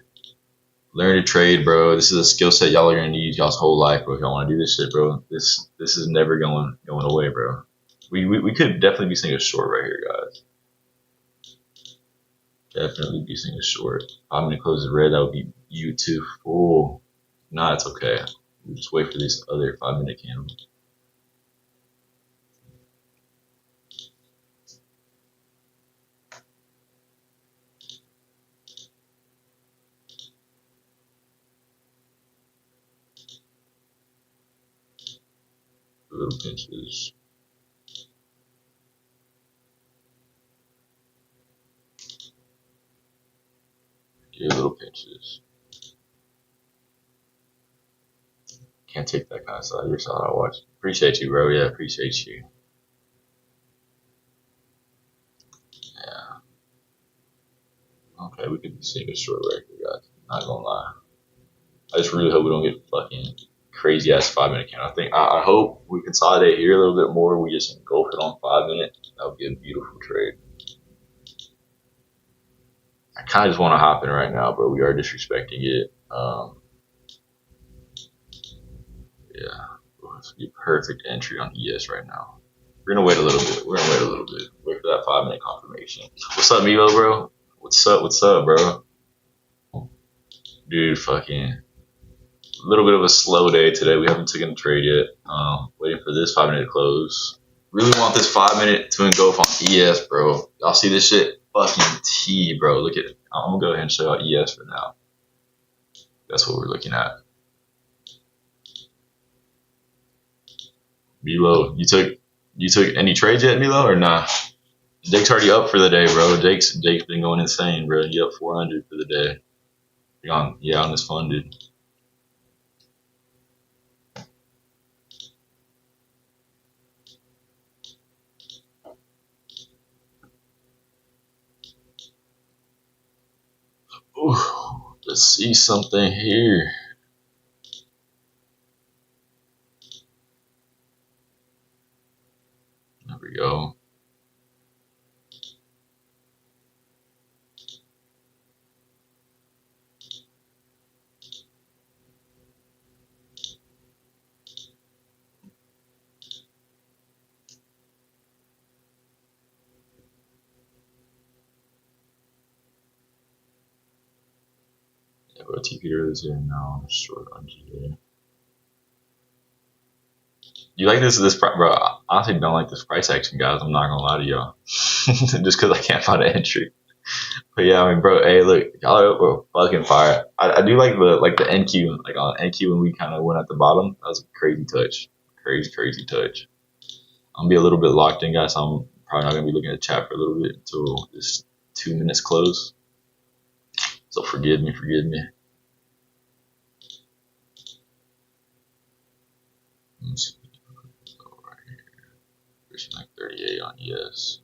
Learn to trade, bro. This is a skill set y'all are gonna need y'all's whole life, bro. If y'all want to do this shit, bro, this is never going away, bro. We could definitely be seeing a short right here, guys. Definitely be seeing a short. I'm gonna close the red. That would be beautiful. Nah, it's okay. We'll just wait for these other 5-minute candles. Little pinches. Your little pinches. Can't take that kind of side. You're solid. I watch. Appreciate you, bro. Yeah, appreciate you. Yeah. Okay, we could be seeing a short right here, guys. Not gonna lie. I just really hope we don't get fucking crazy ass 5-minute candle. I hope we consolidate here a little bit more. We just engulf it on 5 minute. That would be a beautiful trade. I kind of just want to hop in right now, but we are disrespecting it. Yeah, it's be perfect entry on ES right now. We're gonna wait a little bit. Wait for that 5-minute confirmation. What's up, Milo, bro? What's up? What's up, bro? Dude, fucking a little bit of a slow day today. We haven't taken a trade yet. Waiting for this 5-minute close. Really want this 5-minute to engulf on ES, bro. Y'all see this shit? Fucking T, bro. Look at it. I'm gonna go ahead and show y'all ES for now. That's what we're looking at. Milo, you took any trades yet, Milo, or nah? Jake's already up for the day, bro. Jake's been going insane, bro. He up 400 for the day. On this funded. Ooh, let's see something here. There we go. Yeah, bro, TP is here now. Short on GA. You like this bro? I honestly don't like this price action, guys. I'm not gonna lie to y'all, just because I can't find an entry. But yeah, I mean, bro, hey, look, y'all are fucking fire. I do like the NQ, like on NQ when we kind of went at the bottom. That was a crazy touch, crazy touch. I'm gonna be a little bit locked in, guys. So I'm probably not gonna be looking at chat for a little bit until this 2 minutes close. So forgive me. Let's see. So right here, there's like 38 on ES.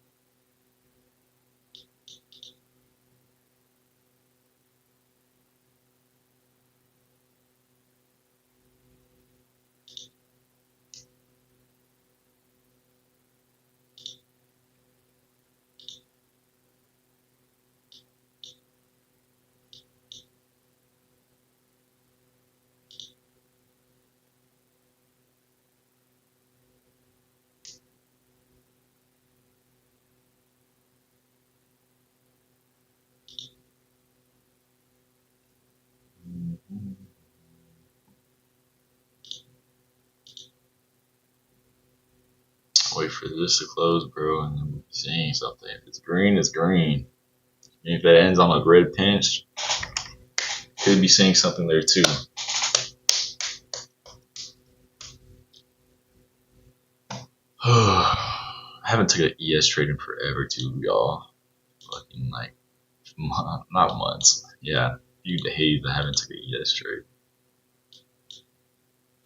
Wait for this to close, bro, and then we'll be seeing something. If it's green, it's green. And if it ends on a red pinch, could be seeing something there too. I haven't took an ES trade in forever too, y'all. Fucking like, not months. Yeah, a few days I haven't took an ES trade.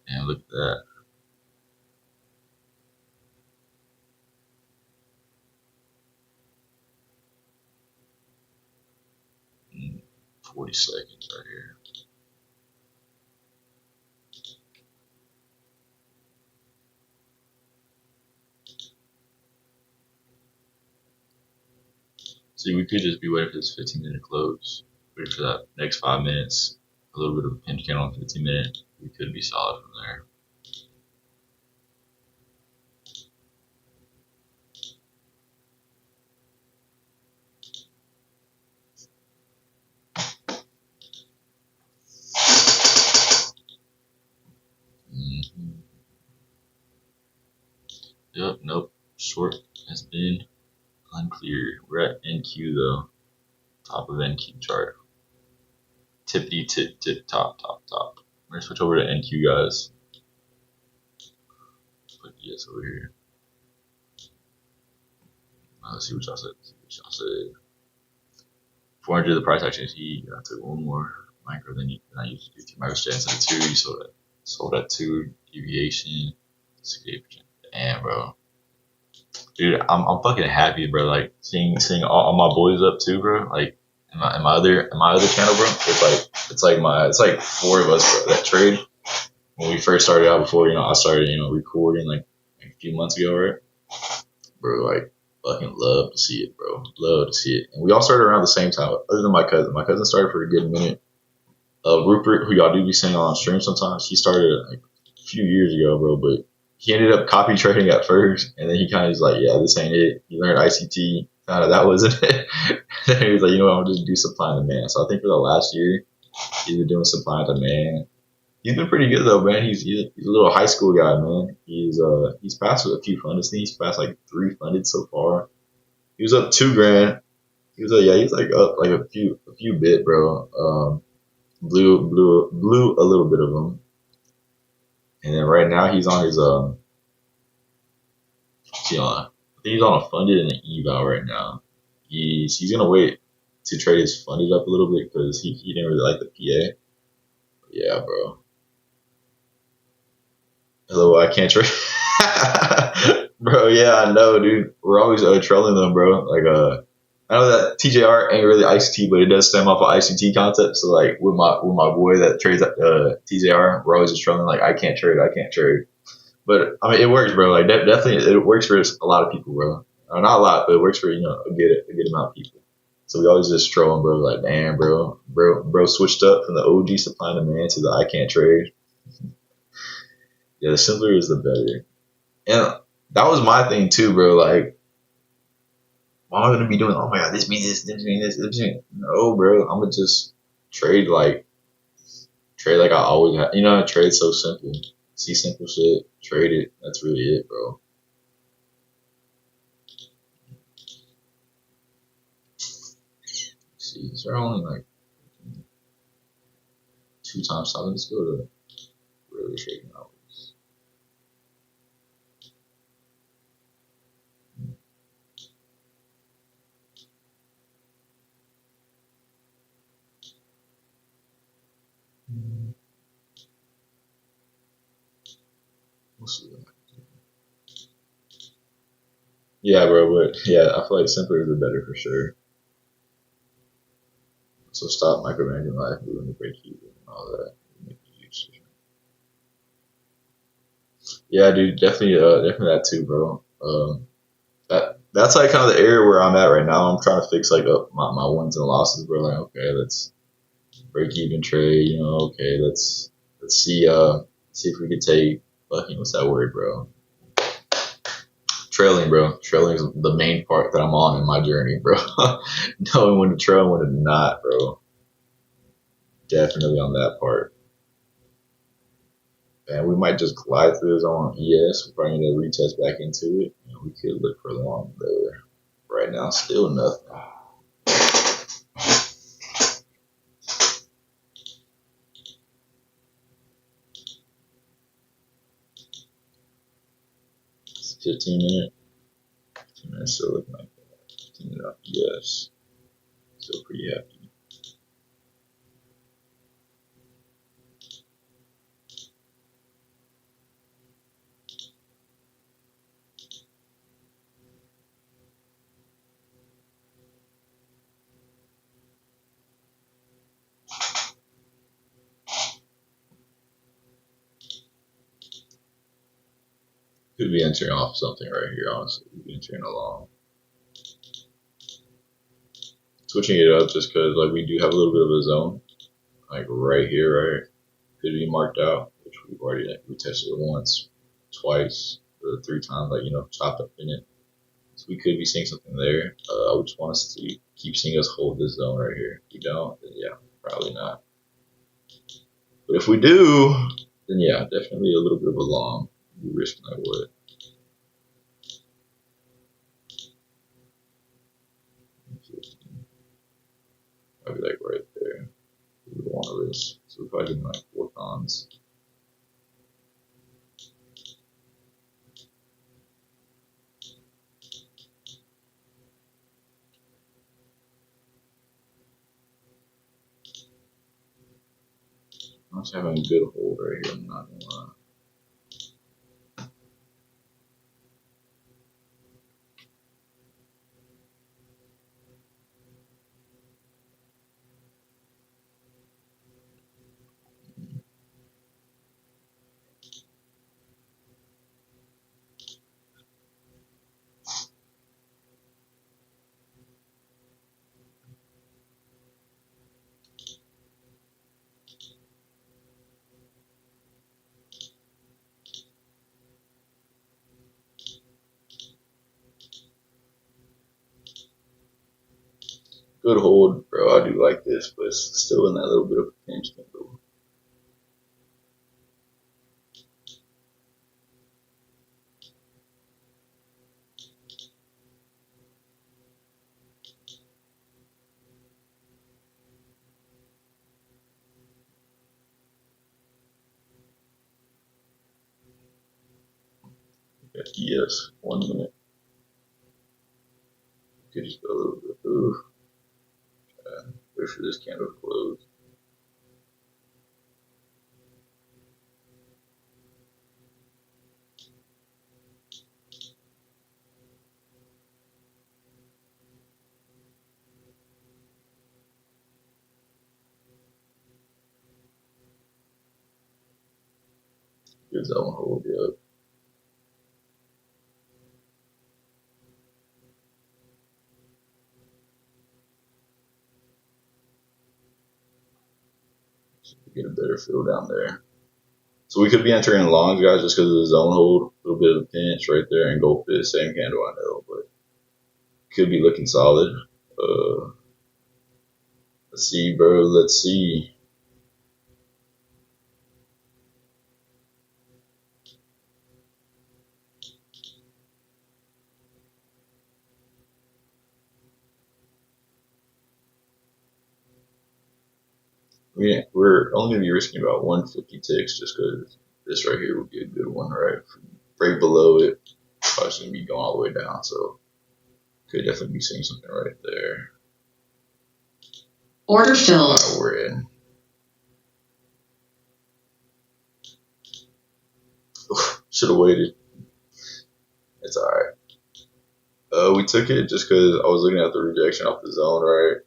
And look at that. 40 seconds right here. See, we could just be waiting for this 15-minute close. Wait for that next 5 minutes. A little bit of a pinch candle on 15 minutes. We could be solid from there. Yep, nope. Short has been unclear. We're at NQ though. Top of NQ chart. Tippity tip top. We're gonna switch over to NQ, guys. Put ES over here. Let's see what y'all said. 400 the price action. I took one more micro than I used to do. Micro stands at 2. You sold at 2. Deviation. 68%. Damn, bro. Dude, I'm fucking happy, bro. Like seeing all my boys up too, bro. Like in my other channel, bro. It's like 4 of us, bro. That trade when we first started out before I started recording like a few months ago, right? Bro, like fucking love to see it, bro. Love to see it. And we all started around the same time, other than my cousin. My cousin started for a good minute. Rupert, who y'all do be seeing on stream sometimes, he started like a few years ago, bro. But he ended up copy trading at first, and then he kind of was like, "Yeah, this ain't it." He learned ICT, found out that wasn't it. Then he was like, "You know what? I'm just do supply and demand." So I think for the last year, he's been doing supply and demand. He's been pretty good though, man. He's a little high school guy, man. He's passed with a few funded things. He's passed like 3 funded so far. He was up $2,000. He's like up like a few bit, bro. Blew a little bit of them, and then right now he's on his I think he's on a funded and an eval right now. He's gonna wait to trade his funded up a little bit because he didn't really like the PA. But yeah, bro. Hello, I can't trade. Bro, yeah, I know, dude. We're always trolling them, bro. Like, I know that TJR ain't really ICT, but it does stem off of ICT concept. So, like, with my boy that trades TJR, we're always just trolling, like, I can't trade. But, I mean, it works, bro. Like, definitely, it works for a lot of people, bro. Not a lot, but it works for, a good amount of people. So, we always just trolling, bro. Like, damn, bro, switched up from the OG supply and demand to the I can't trade. Yeah, the simpler is the better. And that was my thing too, bro. Like, why am I gonna be doing? Oh my god, this means this means this. No, bro. I'm gonna just trade like Trade like I always have. You know, trade's so simple. See simple shit, trade it. That's really it, bro. See, these are only like 2 times solid. Let's go to really trading hours. We'll see. Yeah, bro, but yeah, I feel like simpler is the better for sure. So stop micromanaging life, moving the break even, and all that. Make a huge difference. Yeah, dude, definitely that too, bro. That's like kind of the area where I'm at right now. I'm trying to fix like up my wins and losses, bro. Like, okay, let's break even trade. You know, okay, let's see if we could take fucking what's that word, bro? Trailing, bro. Trailing is the main part that I'm on in my journey, bro. Knowing when to trail and when to not, bro. Definitely on that part. And we might just glide through this on ES. We're probably need to retest back into it. And we could look for long there. Right now, still nothing. It's 15 minutes. 15 minutes still looking like that. 15 minutes off ES. Still pretty happy. Could be entering off something right here, honestly. Could be entering along. Switching it up just because like we do have a little bit of a zone. Like right here, right? Could be marked out, which we've already we tested it once, twice, or 3 times, like chopped up in it. So we could be seeing something there. I would just want us to keep seeing us hold this zone right here. If we don't, then yeah, probably not. But if we do, then yeah, definitely a little bit of a long. We risk that would. Probably like right there. We would want to risk. So we're probably getting like 4 cons. I'm just having a good hold right here. I'm not gonna lie. Good hold, bro. I do like this, but it's still in that little bit of a pinch. Yes, 1 minute. Could just go a little bit. Ooh. Wait for this candle to close. Gives that one hold, yeah. So get a better feel down there. So we could be entering longs, guys, just because of the zone hold. A little bit of a pinch right there, and go for the same candle, I know, but could be looking solid. Let's see, bro. Let's see. We're only gonna be risking about 150 ticks just because this right here would be a good one, right? If we break below it, probably gonna be going all the way down, so could definitely be seeing something right there. Order filled. Alright, we're in. Should have waited. It's alright. We took it just because I was looking at the rejection off the zone, right?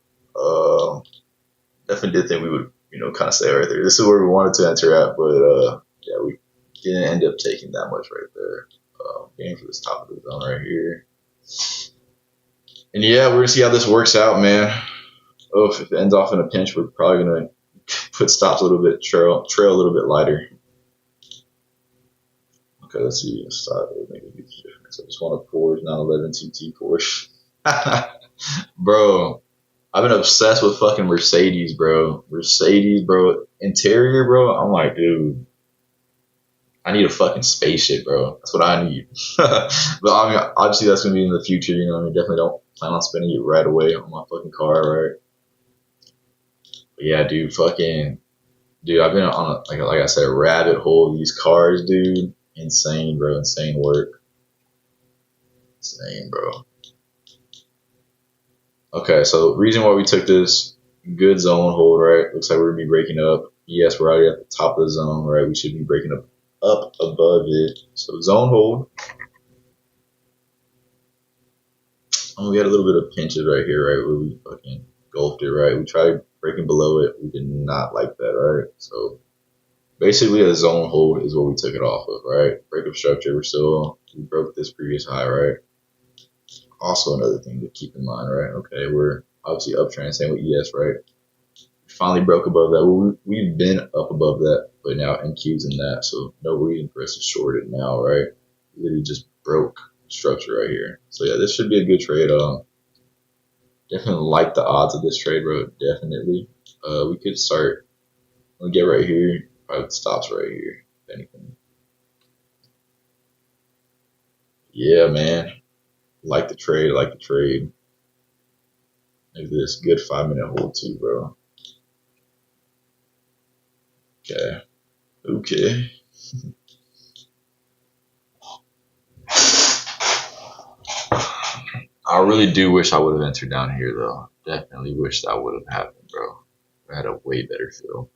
Definitely did think we would, kind of stay right there. This is where we wanted to enter at, but yeah, we didn't end up taking that much right there. Getting for this top of the zone right here. And yeah, we're gonna see how this works out, man. Oh, if it ends off in a pinch, we're probably gonna put stops a little bit, trail a little bit lighter. Okay, let's see. Stop. It'll make a huge difference. I just want a Porsche 911 2T Porsche. Bro, I've been obsessed with fucking Mercedes, bro. Mercedes, bro. Interior, bro. I'm like, dude, I need a fucking spaceship, bro. That's what I need. But I mean, obviously that's gonna be in the future. I mean, definitely don't plan on spending it right away on my fucking car, right? But yeah, dude, dude, I've been on like I said, a rabbit hole of these cars, dude. Insane, bro. Insane work. Insane, bro. Okay, so reason why we took this good zone hold, right? Looks like we're gonna be breaking up. Yes, we're already at the top of the zone, right? We should be breaking up above it. So zone hold. Oh, we had a little bit of pinches right here, right? Where we fucking gulfed it, right? We tried breaking below it. We did not like that, right? So basically a zone hold is what we took it off of, right? Breakup structure, we broke this previous high, right? Also another thing to keep in mind, right? Okay, we're obviously uptrend, same with ES, right? We finally broke above that. We've been up above that, but now NQ's in that, so no reason for us to short it now, right? We literally just broke structure right here. So yeah, this should be a good trade. Definitely like the odds of this trade, bro. Definitely. We could start. We'll get right here. Probably stops right here. If anything. Yeah, man. Like the trade. Like the trade. Look at this. Good 5-minute hold too, bro. Okay. Okay. I really do wish I would have entered down here, though. Definitely wish that would have happened, bro. I had a way better feel.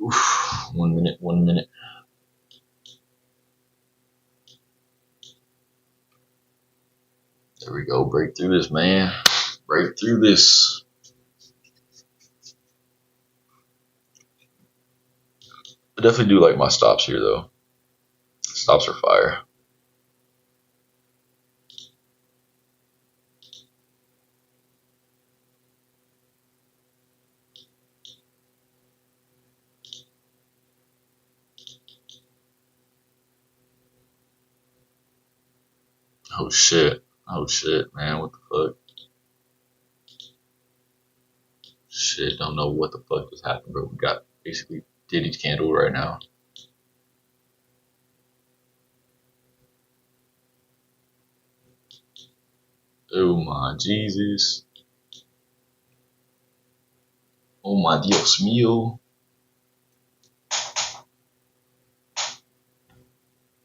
Oof. 1 minute. 1 minute. There we go. Break through this, man. Break through this. I definitely do like my stops here, though. Stops are fire. Oh shit. Oh shit, man. What the fuck? Shit, don't know what the fuck just happened, bro. We got basically Diddy's candle right now. Oh my Jesus. Oh my Dios mío.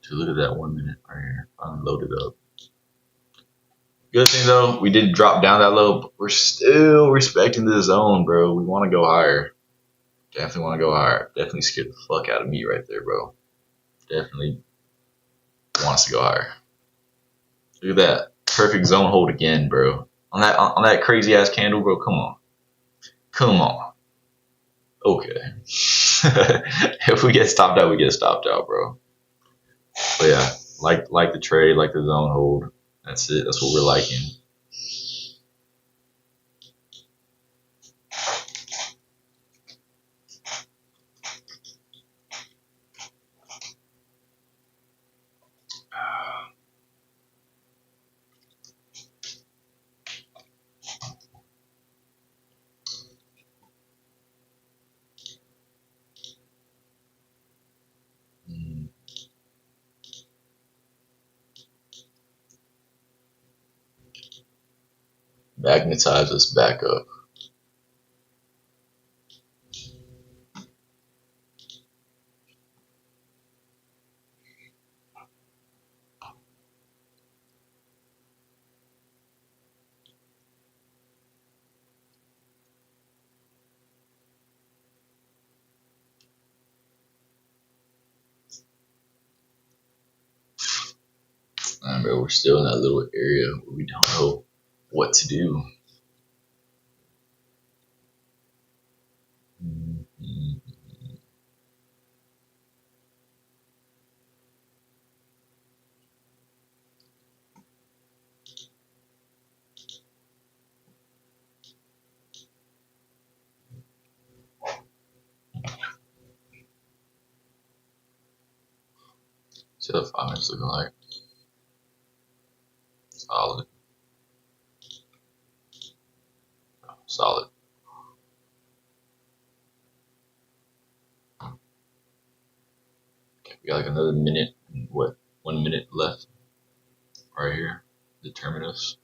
Dude, look at that 1 minute right here. Unloaded up. Good thing though, we did drop down that low, but we're still respecting the zone, bro. We want to go higher. Definitely want to go higher. Definitely scared the fuck out of me right there, bro. Definitely wants to go higher. Look at that. Perfect zone hold again, bro. On that crazy ass candle, bro. Come on. Come on. Okay. If we get stopped out, we get stopped out, bro. But yeah, like the trade, like the zone hold. That's it. That's what we're liking. magnetize us back up. Bro, we're still in that little area where we don't know what to do. See how the 5 minutes looking like. Solid. Solid. Okay, we got like another minute. What? 1 minute left. Right here. The terminus.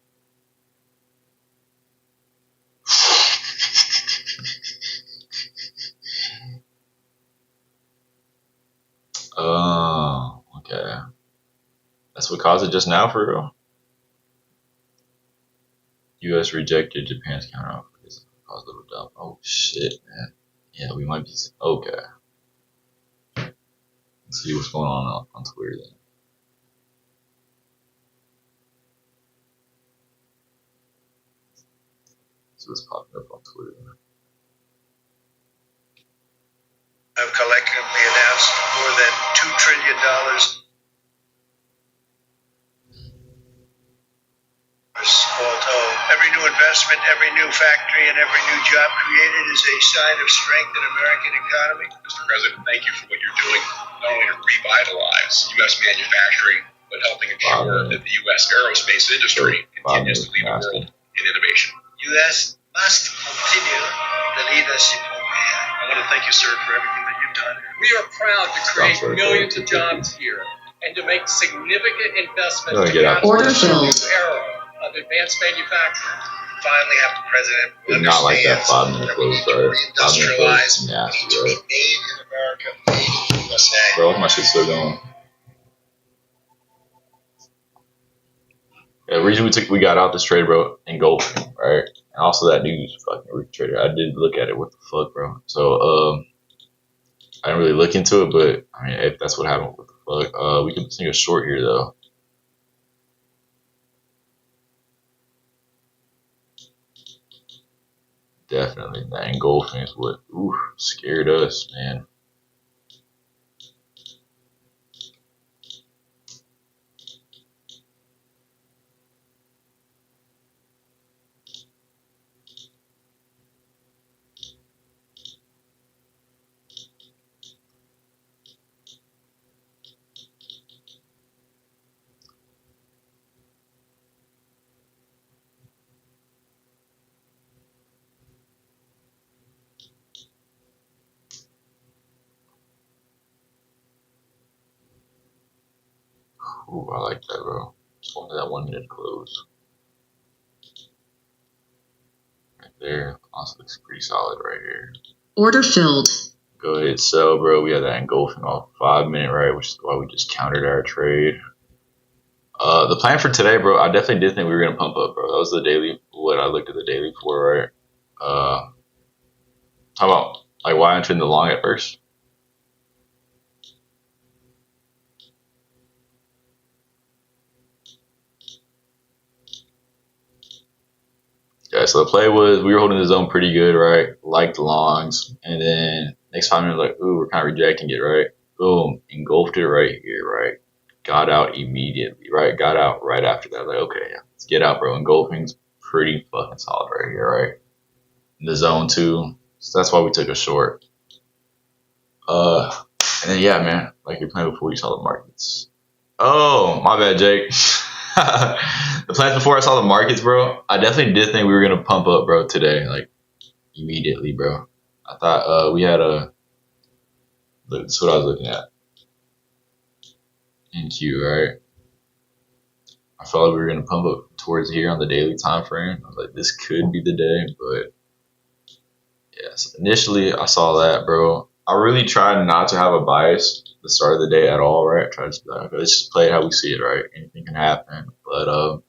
Oh, okay. That's what caused it just now, for real. U.S. rejected Japan's counteroffer. Caused a little doubt. Oh shit, man. Yeah, we might be okay. Let's see what's going on Twitter then. See what's popping up on Twitter then. Have collectively announced more than $2 trillion. Although every new investment, every new factory, and every new job created is a sign of strength in American economy. Mr. President, thank you for what you're doing, not only to revitalize U.S. manufacturing, but helping ensure that the U.S. aerospace industry continues to lead the world in innovation. U.S. must continue to lead us in AI. I want to thank you, sir, for everything that you've done. We are proud to create millions of jobs here and to make significant investments to capitalize on this era of advanced manufacturing. Finally have the president who not like that 5 minute that close, we need to right? 5 minute reindustrialize, close, nasty, to be right? made in America, made in the USA. Bro, my shit's still going. Yeah, the reason we got out this trade, bro, engulfing, right? And also that news fucking trader. I did look at it. What the fuck, bro? So I didn't really look into it, but I mean, if that's what happened, what the fuck? We can sing a short here though. Definitely, that engulfing is what scared us, man. Ooh, I like that, bro. Just wanted that 1 minute close. Right there. Also looks pretty solid right here. Order filled. Go ahead, sell, bro. We had that engulfing off 5 minute, right? Which is why we just countered our trade. The plan for today, bro, I definitely did think we were going to pump up, bro. That was the daily, what I looked at the daily for, right? How about, like, why entering the long at first? Yeah, so the play was we were holding the zone pretty good, right? Liked the longs, and then next 5 minutes, like, ooh, we're kind of rejecting it, right? Boom, engulfed it right here, right? Got out immediately, right? Got out right after that. Like, okay, yeah, let's get out, bro. Engulfing's pretty fucking solid right here, right? In the zone too, so that's why we took a short. And then yeah, man, like you're playing before you saw the markets. Oh, my bad, Jake. The plans before I saw the markets, bro, I definitely did think we were gonna pump up, bro, today, like immediately, bro. I thought we had a. That's what I was looking at. In Q, right? I felt like we were gonna pump up towards here on the daily time frame. I was like, this could be the day, but yes, initially I saw that, bro. I really tried not to have a bias at the start of the day at all, right? I tried to be like, okay, let's just play it how we see it, right? Anything can happen. But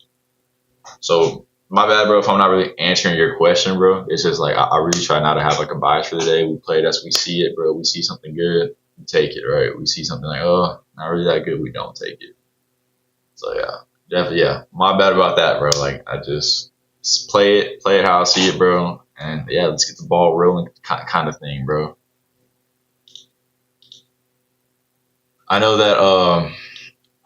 so my bad, bro, if I'm not really answering your question, bro. It's just like I really try not to have like a bias for the day. We play it as we see it, bro. We see something good, we take it, right? We see something like, oh, not really that good, we don't take it. So yeah, definitely, yeah. My bad about that, bro. Like I just play it how I see it, bro. And yeah, let's get the ball rolling, kind of thing, bro. I know that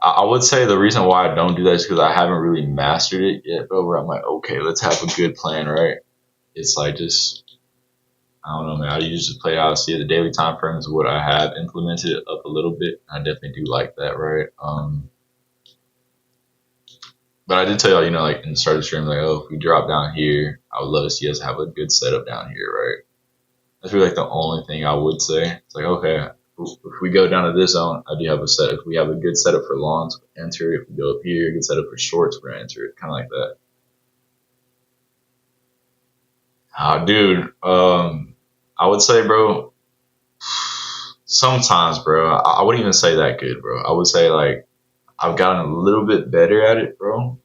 I would say the reason why I don't do that is because I haven't really mastered it yet, bro. Where I'm like, okay, let's have a good plan, right? It's like just I don't know, man. I usually play out, see the daily time frames, what I have implemented it up a little bit. I definitely do like that, right? But I did tell y'all, like in the start of the stream, like, oh, if we drop down here, I would love to see us have a good setup down here, right? That's really like the only thing I would say. It's like, okay, if we go down to this zone, I do have a setup. If we have a good setup for longs, we'll enter it. If we go up here, a good setup for shorts, we're gonna enter it, kind of like that. Dude, I would say, bro, sometimes, bro, I wouldn't even say that good, bro. I would say like I've gotten a little bit better at it, bro.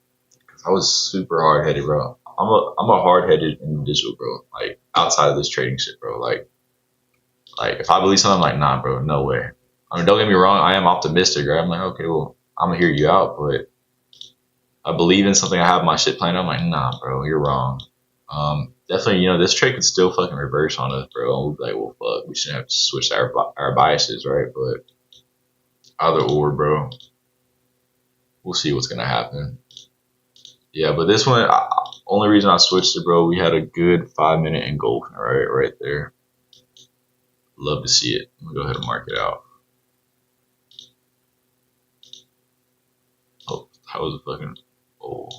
Cause I was super hard headed, bro. I'm a hard headed individual, bro. Like outside of this trading shit, bro. Like if I believe something, I'm like, nah, bro, no way. I mean, don't get me wrong, I am optimistic, right? I'm like, okay, well, I'm gonna hear you out, but I believe in something. I have my shit planned. I'm like, nah, bro, you're wrong. Definitely, this trade could still fucking reverse on us, bro. And we'll be like, well, fuck, we shouldn't have to switch our biases, right? But either or, bro. We'll see what's gonna happen. Yeah, but this one, only reason I switched it, bro, we had a good 5-minute engulfing, right there. Love to see it. I'm gonna go ahead and mark it out. Oh, how was it fucking? Oh.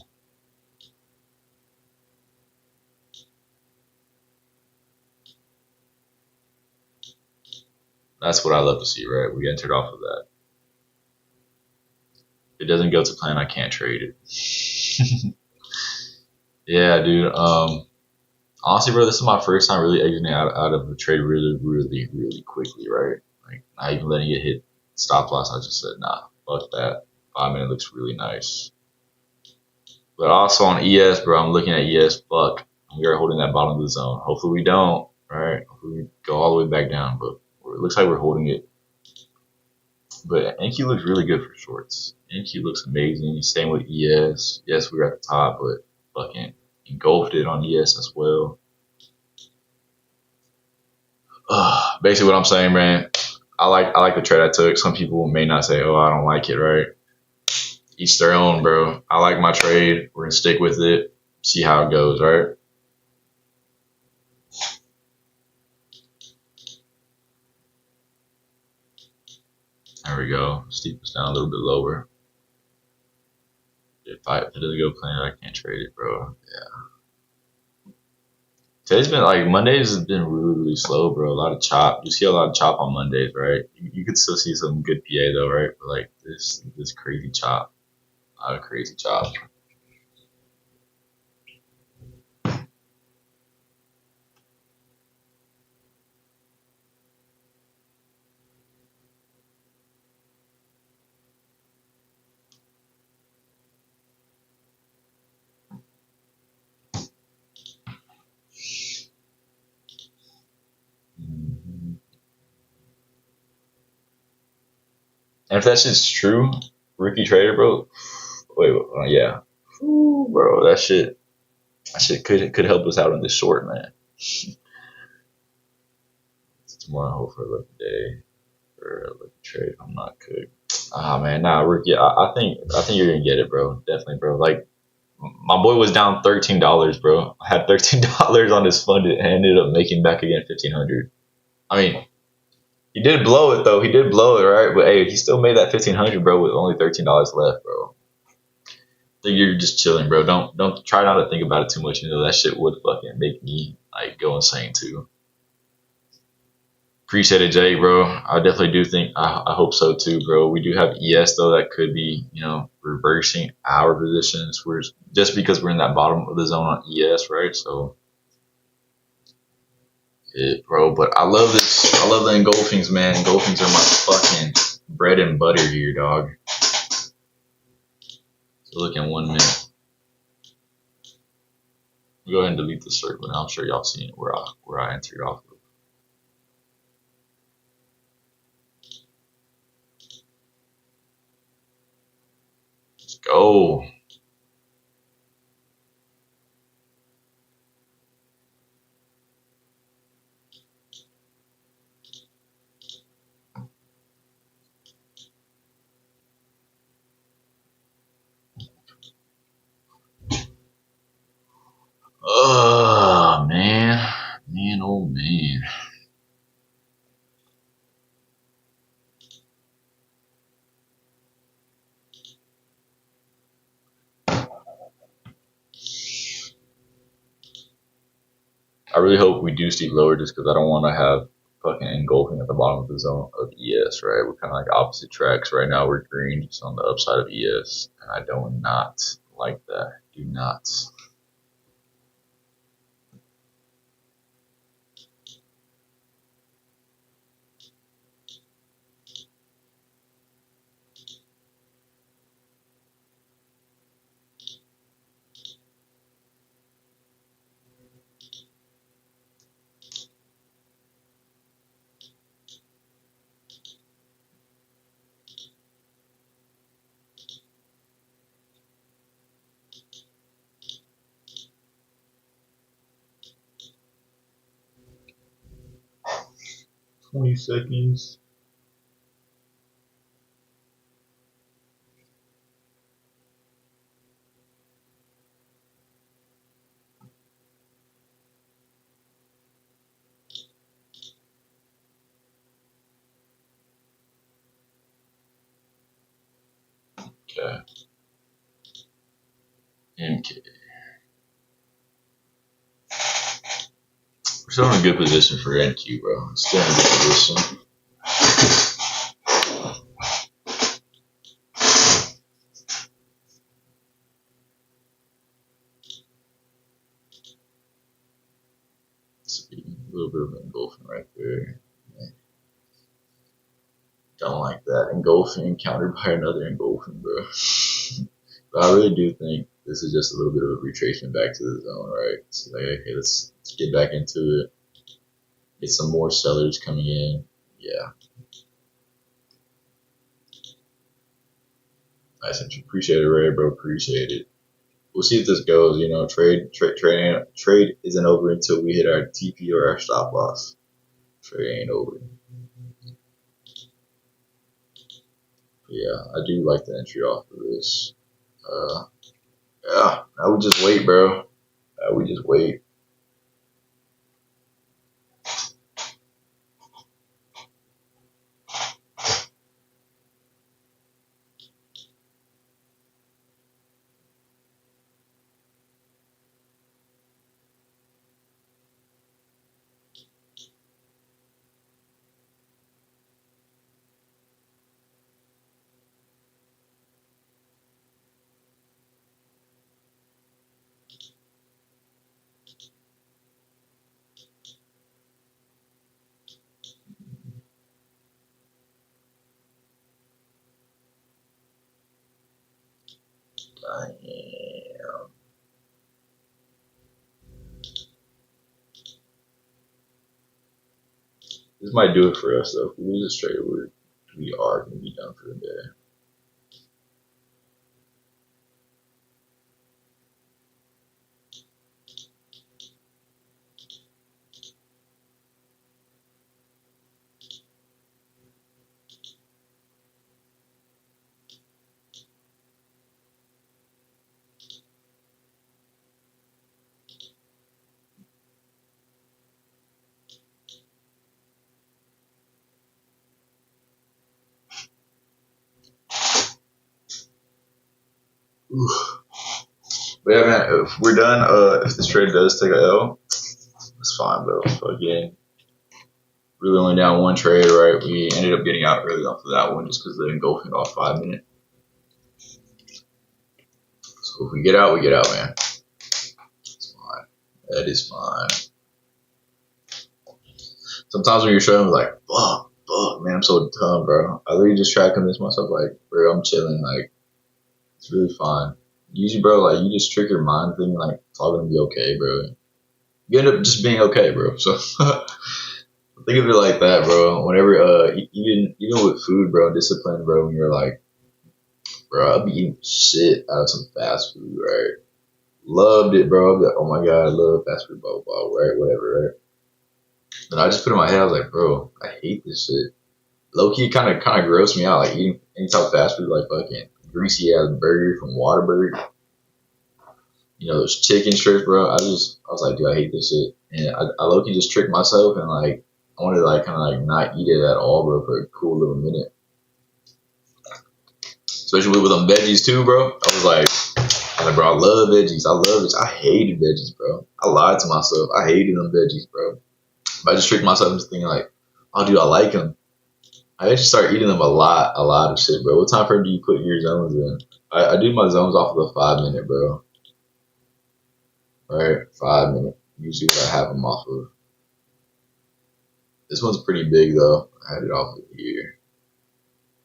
That's what I love to see, right? We entered off of that. If it doesn't go to plan, I can't trade it. Yeah, dude. Honestly, bro, this is my first time really exiting out of a trade really quickly, right? Like, not even letting it hit stop loss. I just said, nah, fuck that. 5-minute looks really nice. But also on ES, bro, I'm looking at ES. Fuck, we are holding that bottom of the zone. Hopefully we don't, right? Hopefully we go all the way back down, but it looks like we're holding it. But NQ looks really good for shorts. NQ looks amazing. Same with ES. Yes, we're at the top, but fucking engulfed it on ES as well. Basically what I'm saying, man, I like the trade I took. Some people may not say, oh, I don't like it, right? Each their own, bro. I like my trade. We're gonna stick with it. See how it goes, right? There we go. Steepness down a little bit lower. If it doesn't go plan, I can't trade it, bro. Yeah. Today's been like Mondays has been really slow, bro. A lot of chop. You see a lot of chop on Mondays, right? You could still see some good PA though, right? But like this crazy chop. A lot of crazy chop. And if that shit's true, Ricky Trader, bro. Wait, yeah. Ooh, bro, that shit could help us out on this short, man. Tomorrow, hope for a lucky day for a lucky trade. I'm not cooked. Man, nah, Ricky. I think you're gonna get it, bro. Definitely, bro. Like my boy was down $13, bro. I had $13 on his fund and ended up making back again 1,500. I mean, he did blow it though. He did blow it, right? But hey, he still made that 1,500, bro, with only $13 left, bro. I think you're just chilling, bro. Don't try not to think about it too much. That shit would fucking make me like go insane too. Appreciate it, Jake, bro. I definitely do think, I hope so too, bro. We do have ES, though, that could be, reversing our positions. Just because we're in that bottom of the zone on ES, right? So, bro. But I love this. I love the engulfings, man. Engulfings are my fucking bread and butter here, dog. So look in 1 minute. Go ahead and delete the circle. Now I'm sure y'all seen it where I entered off of. Let's go. Oh man, oh man. I really hope we do see lower just because I don't want to have fucking engulfing at the bottom of the zone of ES, right? We're kind of like opposite tracks. Right now we're green, just on the upside of ES. And I do not like that. Do not. $20 seconds. Okay. MK. We're still in a good position for NQ, bro. Still in a good position. Let's see. A little bit of engulfing right there. Don't like that. Engulfing countered by another engulfing, bro. But I really do think this is just a little bit of a retracement back to the zone, right? So like, okay, let's get back into it. Get some more sellers coming in. Yeah. Nice. Appreciate it, Ray, bro. Appreciate it. We'll see if this goes. Trade isn't over until we hit our TP or our stop loss. Trade ain't over. Yeah, I do like the entry off of this. Yeah, now we just wait, bro. We just wait. Damn. This might do it for us, though. If we lose this trade, we are going to be done for the day. Oof. But yeah, man, if we're done, if this trade does take a L, it's fine, bro. So again, really only down one trade, right? We ended up getting out early off of that one just because the engulfing off 5 minute. So if we get out, man. It's fine. That is fine. Sometimes when you're struggling, like, fuck, man, I'm so dumb, bro. I literally just try to convince myself, like, bro, I'm chilling, like, it's really fine. Usually, bro, like, you just trick your mind thinking, like, it's all gonna be okay, bro. You end up just being okay, bro. So think of it like that, bro. Whenever, even with food, bro, discipline, bro, when you're like, bro, I'll be eating shit out of some fast food, right? Loved it, bro. I'll be like, oh my god, I love fast food, blah, blah, right? Whatever, right? Then I just put in my head, I was like, bro, I hate this shit. Low key kind of grossed me out, like eating any type of fast food, like fucking greasy ass burger from Whataburger. You know, those chicken strips, bro. I was like, dude, I hate this shit. And I low key just tricked myself and like, I wanted to like kind of like not eat it at all, bro, for a cool little minute. Especially with them veggies too, bro. I was like, bro, I love veggies. I hated veggies, bro. I lied to myself. I hated them veggies, bro. But I just tricked myself into thinking like, oh, dude, I like them. I actually started eating them a lot of shit, bro. What time frame do you put your zones in? I do my zones off of the 5 minute, bro. Right? 5 minute. Usually what I have them off of. This one's pretty big though. I had it off of here.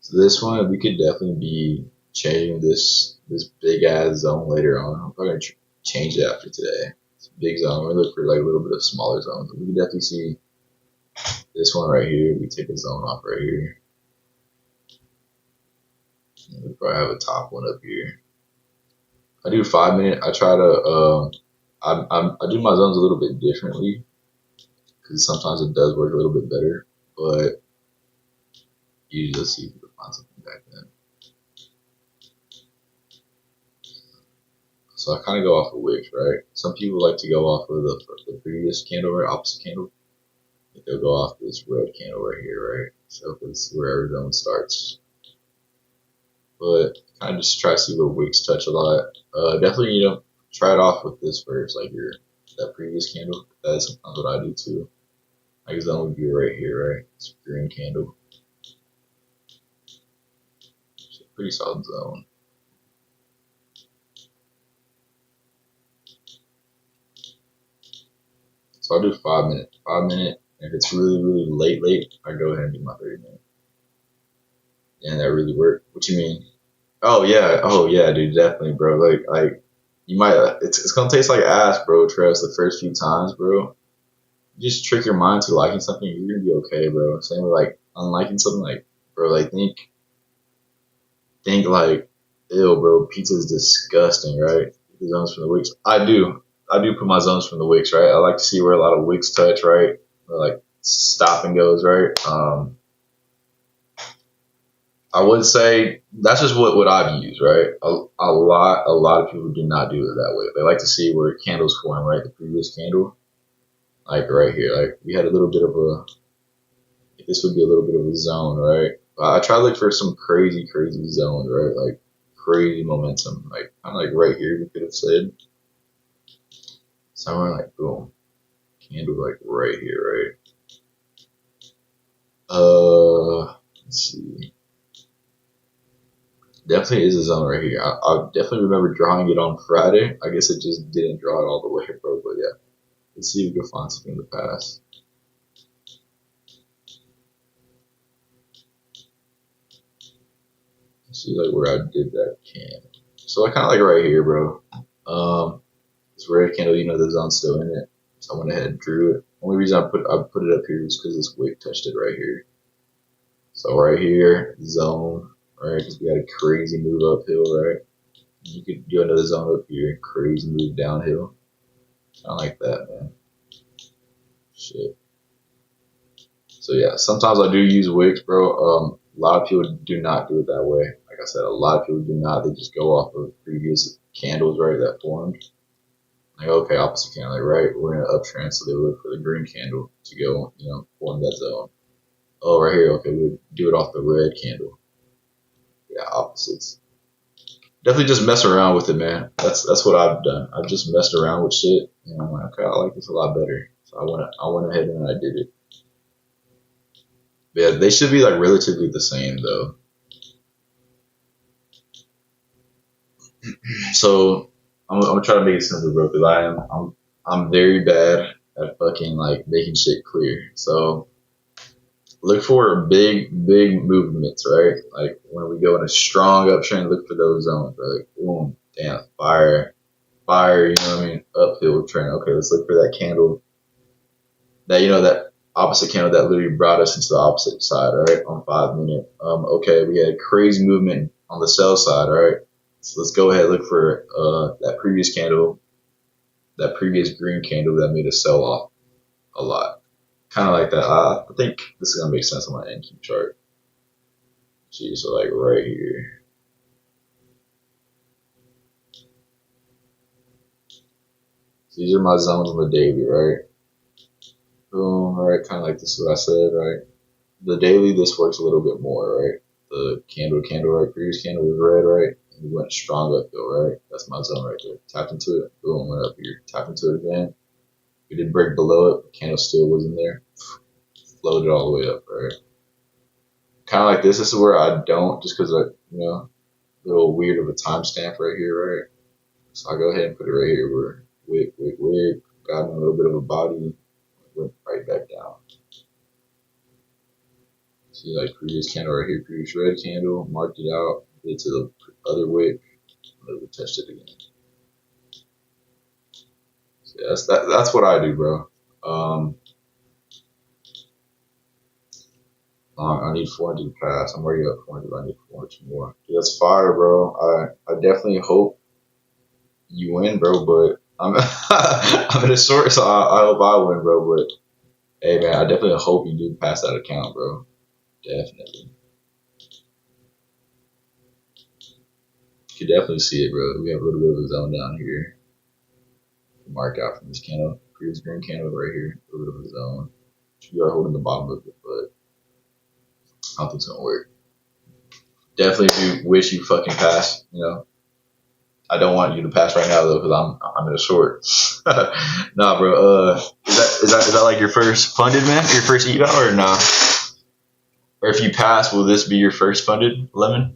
So this one, we could definitely be changing this big ass zone later on. I'm probably gonna change it after today. It's a big zone. We're gonna look for like a little bit of smaller zones. We can definitely see this one right here. We take a zone off right here. And we probably have a top one up here. I do 5 minute. I try to I do my zones a little bit differently because sometimes it does work a little bit better. But usually, let's see if we can find something back then. So I kind of go off of wicks, right? Some people like to go off of the previous candle, right? Opposite candle. They'll go off this red candle right here, right? So this is where every zone starts. But kind of just try to see where wicks touch a lot. Definitely, you know, try it off with this first, like that previous candle. That's sometimes what I do too. Like zone would be right here, right? It's a green candle. It's a pretty solid zone. So I'll do 5 minute. 5 minute. If it's really, really late, I go ahead and do my 30 minute. And that really worked. What you mean? Oh yeah, dude, definitely, bro. Like you might. It's gonna taste like ass, bro. Trust the first few times, bro. You just trick your mind to liking something, you're gonna be okay, bro. Same with like unliking something, like bro, like think like, ew, bro, pizza is disgusting, right? The zones from the wicks. I do put my zones from the wicks, right? I like to see where a lot of wicks touch, right? Or like stop and goes, right? I would say that's just what I've used, right? A lot of people do not do it that way. They like to see where candles form, right? The previous candle, like right here, like we had a little bit of this would be a little bit of a zone, right? I try to look for some crazy zone, right? Like crazy momentum, like kind of like right here. We could have said somewhere like boom, candle like right here, right? Let's see. Definitely is a zone right here. I definitely remember drawing it on Friday. I guess it just didn't draw it all the way, bro. But yeah, let's see if we can find something in the past. Let's see like where I did that candle. So I kind of like right here, bro. This red candle, you know, the zone's still in it. So I went ahead and drew it. Only reason I put it up here is because this wick touched it right here. So right here, zone, right? Because we had a crazy move uphill, right? You could do another zone up here, crazy move downhill. I like that, man. Shit. So yeah, sometimes I do use wicks, bro. A lot of people do not do it that way. Like I said, a lot of people do not. They just go off of previous candles, right, that formed. Like, okay, opposite candle, like, right, we're in an uptrend, so they look for the green candle to go, you know, form that zone. Oh, right here, okay, we'll do it off the red candle. Yeah, opposites. Definitely just mess around with it, man. That's what I've done. I've just messed around with shit, and I'm like, okay, I like this a lot better. So I went ahead and I did it. Yeah, they should be like relatively the same though. So I'm gonna try to make it simple, bro, because I'm very bad at fucking like making shit clear. So look for big movements, right? Like when we go in a strong uptrend, look for those zones, bro. Like boom, damn, fire, you know what I mean? Uphill trend. Okay, let's look for that candle. That opposite candle that literally brought us into the opposite side, right? On 5 minute. Okay, we had crazy movement on the sell side, right? So let's go ahead and look for that previous candle, that previous green candle that made us sell off a lot. Kind of like that. I think this is gonna make sense on my NQ chart. See, so like right here. So these are my zones on the daily, right? Boom, right? Kind of like this is what I said, right? The daily, this works a little bit more, right? The candle, right? Previous candle was red, right? And we went strong uphill, right? That's my zone right there. Tapped into it, boom, went up here. Tapped into it again. We did break below it, the candle still wasn't there. Floated all the way up, right? Kind of like this. This is where I don't, just because, a little weird of a timestamp right here, right? So I go ahead and put it right here where wick, got in a little bit of a body, went right back down. See, like previous candle right here, previous red candle, marked it out, did to the other wick, and then we touched it again. So yeah, that's what I do, bro. I need 400 to pass. I'm already up 400, but I need 400 more. Yeah, that's fire, bro. I definitely hope you win, bro, but I'm I'm in a short, so I hope I win, bro. But hey, man, I definitely hope you do pass that account, bro. Definitely. You can definitely see it, bro. We have a little bit of a zone down here. Mark out from this candle, previous green candle right here. A little bit of a zone. We are holding the bottom of it, but I don't think it's gonna work. Definitely, if you wish you fucking pass, I don't want you to pass right now though, because I'm in a short. Nah, bro. Is that like your first funded, man? Your first eval or nah? Or if you pass, will this be your first funded lemon?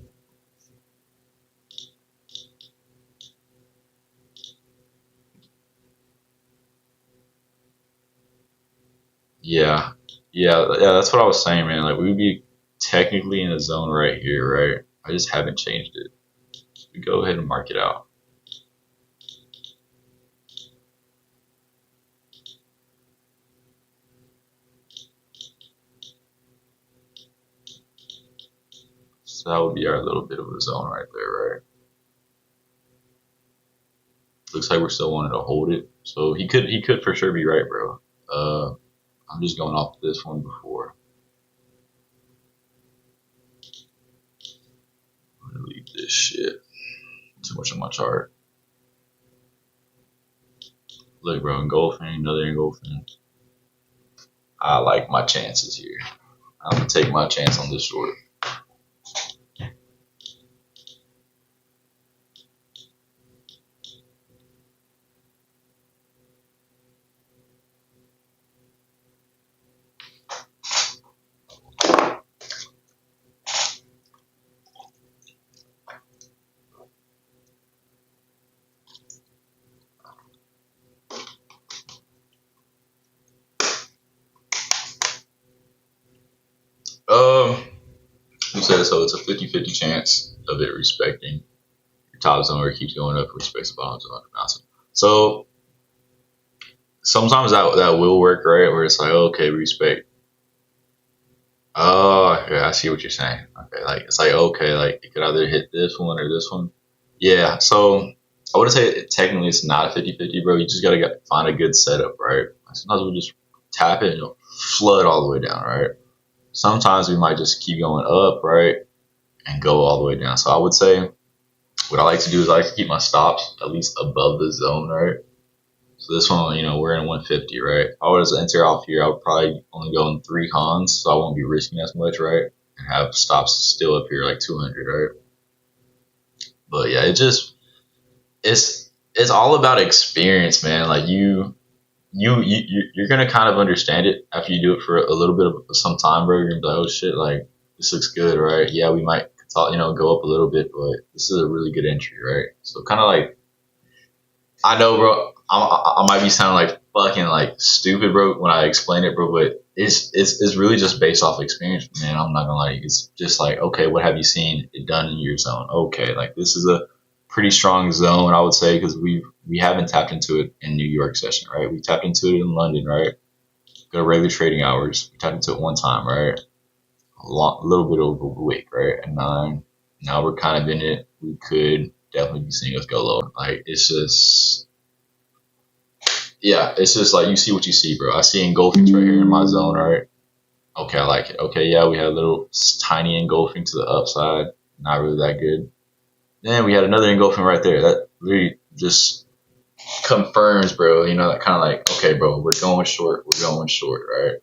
Yeah. That's what I was saying, man. Like we'd be technically in a zone right here, right? I just haven't changed it. We go ahead and mark it out. So that would be our little bit of a zone right there, right? Looks like we're still wanting to hold it. So he could for sure be right, bro. I'm just going off this one before. I'm gonna leave this shit. Too much on my chart. Look, bro, engulfing, another engulfing. I like my chances here. I'm gonna take my chance on this short. You said so. It's a 50-50 chance of it respecting your top zone where it keeps going up, respects the bottom zone bouncing. So sometimes that will work, right? Where it's like, okay, respect. Oh, yeah, I see what you're saying. Okay, like it's like okay, like it could either hit this one or this one. Yeah. So I would say technically it's not a 50-50, bro. You just gotta find a good setup, right? Sometimes we just tap it and it'll flood all the way down, right? Sometimes we might just keep going up, right? And go all the way down. So I would say what I like to do is I like to keep my stops at least above the zone, right? So this one, we're in 150, right? If I was to enter off here, I would probably only go in 3 cons, so I won't be risking as much, right? And have stops still up here like 200, right? But yeah, it's all about experience, man. Like you're gonna kind of understand it after you do it for a little bit of some time, bro. You're gonna be like, oh shit, like this looks good, right? Yeah, we might go up a little bit, but this is a really good entry, right? So kind of like, I know, bro, I might be sounding like fucking like stupid, bro, when I explain it, bro, but it's really just based off experience, man. I'm not gonna lie, it's just like, okay, what have you seen it done in your zone? Okay, like this is a pretty strong zone, I would say, because we haven't tapped into it in New York session, right? We tapped into it in London, right? Go to regular trading hours. We tapped into it one time, right? A little bit over a week, right? And now we're kind of in it. We could definitely be seeing us go lower. Like it's just, yeah, it's just like you see what you see, bro. I see engulfings right here in my zone, right? Okay, I like it. Okay, yeah, we had a little tiny engulfing to the upside, not really that good. Then we had another engulfing right there. That really just confirms, bro. You know, that kind of like, okay, bro, we're going short. We're going short, right?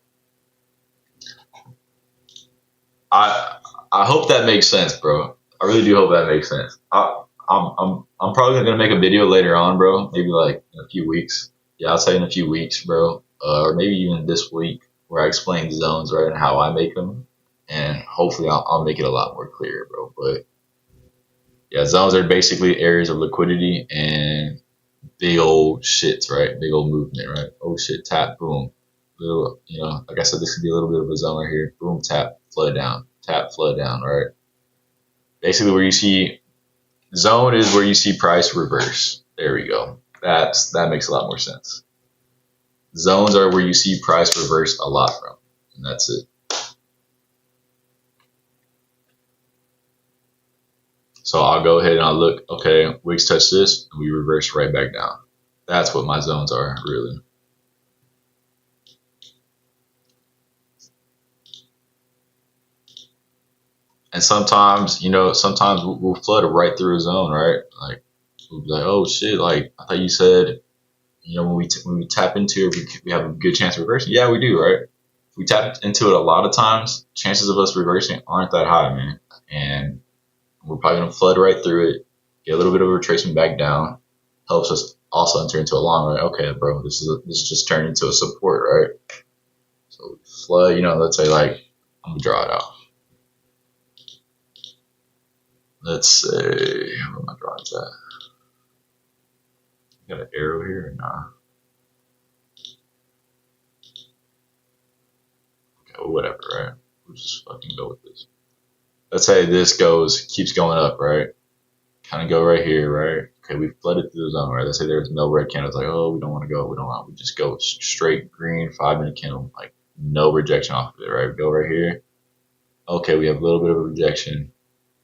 I hope that makes sense, bro. I really do hope that makes sense. I'm probably gonna make a video later on, bro. Maybe like in a few weeks. Yeah, I'll say in a few weeks, bro, or maybe even this week, where I explain zones, right, and how I make them, and hopefully I'll make it a lot more clear, bro. But yeah, zones are basically areas of liquidity and big old shits, right? Big old movement, right? Oh shit, tap, boom. Little, you know, like I said, this could be a little bit of a zone right here. Boom, tap, flood down, tap, flood down, right? Basically, where you see zone is where you see price reverse. There we go. That makes a lot more sense. Zones are where you see price reverse a lot from, and that's it. So I'll go ahead and I'll look. Okay, wicks touch this, and we reverse right back down. That's what my zones are, really. And sometimes, you know, sometimes we'll flood right through a zone, right? Like, we'll be like, oh shit, like, I thought you said, you know, when we tap into it, we have a good chance of reversing. Yeah, we do, right? If we tap into it a lot of times, chances of us reversing aren't that high, man. And we're probably going to flood right through it, get a little bit of a retracement back down, helps us also enter into a long, right? Okay, bro, this is just turned into a support, right? So flood, you know, let's say like, I'm going to draw it out. Let's say, where my drawings at? Got an arrow here or nah? Okay, well, whatever, right? We'll just fucking go with this. Let's say this keeps going up, right? Kind of go right here, right? Okay, we flooded through the zone, right? Let's say there's no red candles, like, oh, we don't want to go, we just go straight green, 5-minute candle, like no rejection off of it, right? We go right here. Okay, we have a little bit of a rejection.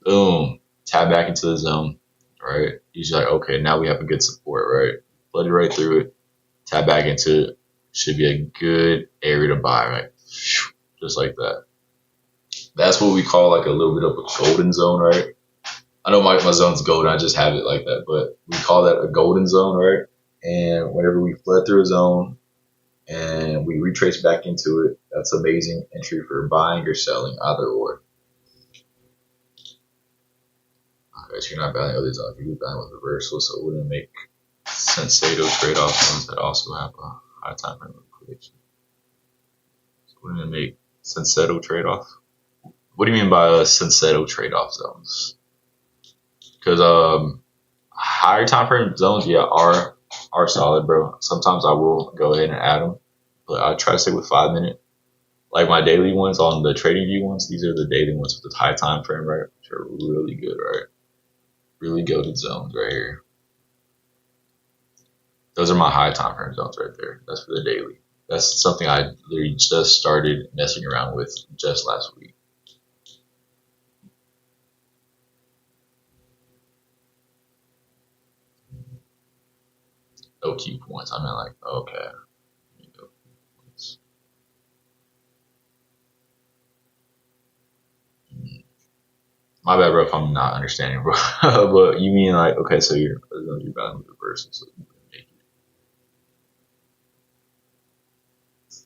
Boom, tap back into the zone, right? Usually like, okay, now we have a good support, right? Flooded right through it, tap back into it. Should be a good area to buy, right? Just like that. That's what we call like a little bit of a golden zone, right? I know my zone's golden, I just have it like that, but we call that a golden zone, right? And whenever we flood through a zone and we retrace back into it, that's amazing entry for buying or selling, either or. Okay, so you're not buying other zones, you're buying with reversal, so it wouldn't make sensato trade-off zones that also have a high time frame liquidation. So wouldn't it make sensato trade-off? What do you mean by sensato trade-off zones? Because higher time frame zones, yeah, are solid, bro. Sometimes I will go ahead and add them, but I try to stick with 5-minute. Like my daily ones on the trading view ones, these are the daily ones with the high time frame, right? Which are really good, right? Really goated zones right here. Those are my high time frame zones right there. That's for the daily. That's something I literally just started messing around with just last week. No key points. I mean, like, okay. My bad, bro, if I'm not understanding, bro. But you mean like, okay, so you're going to do value with reversal, so you can make it.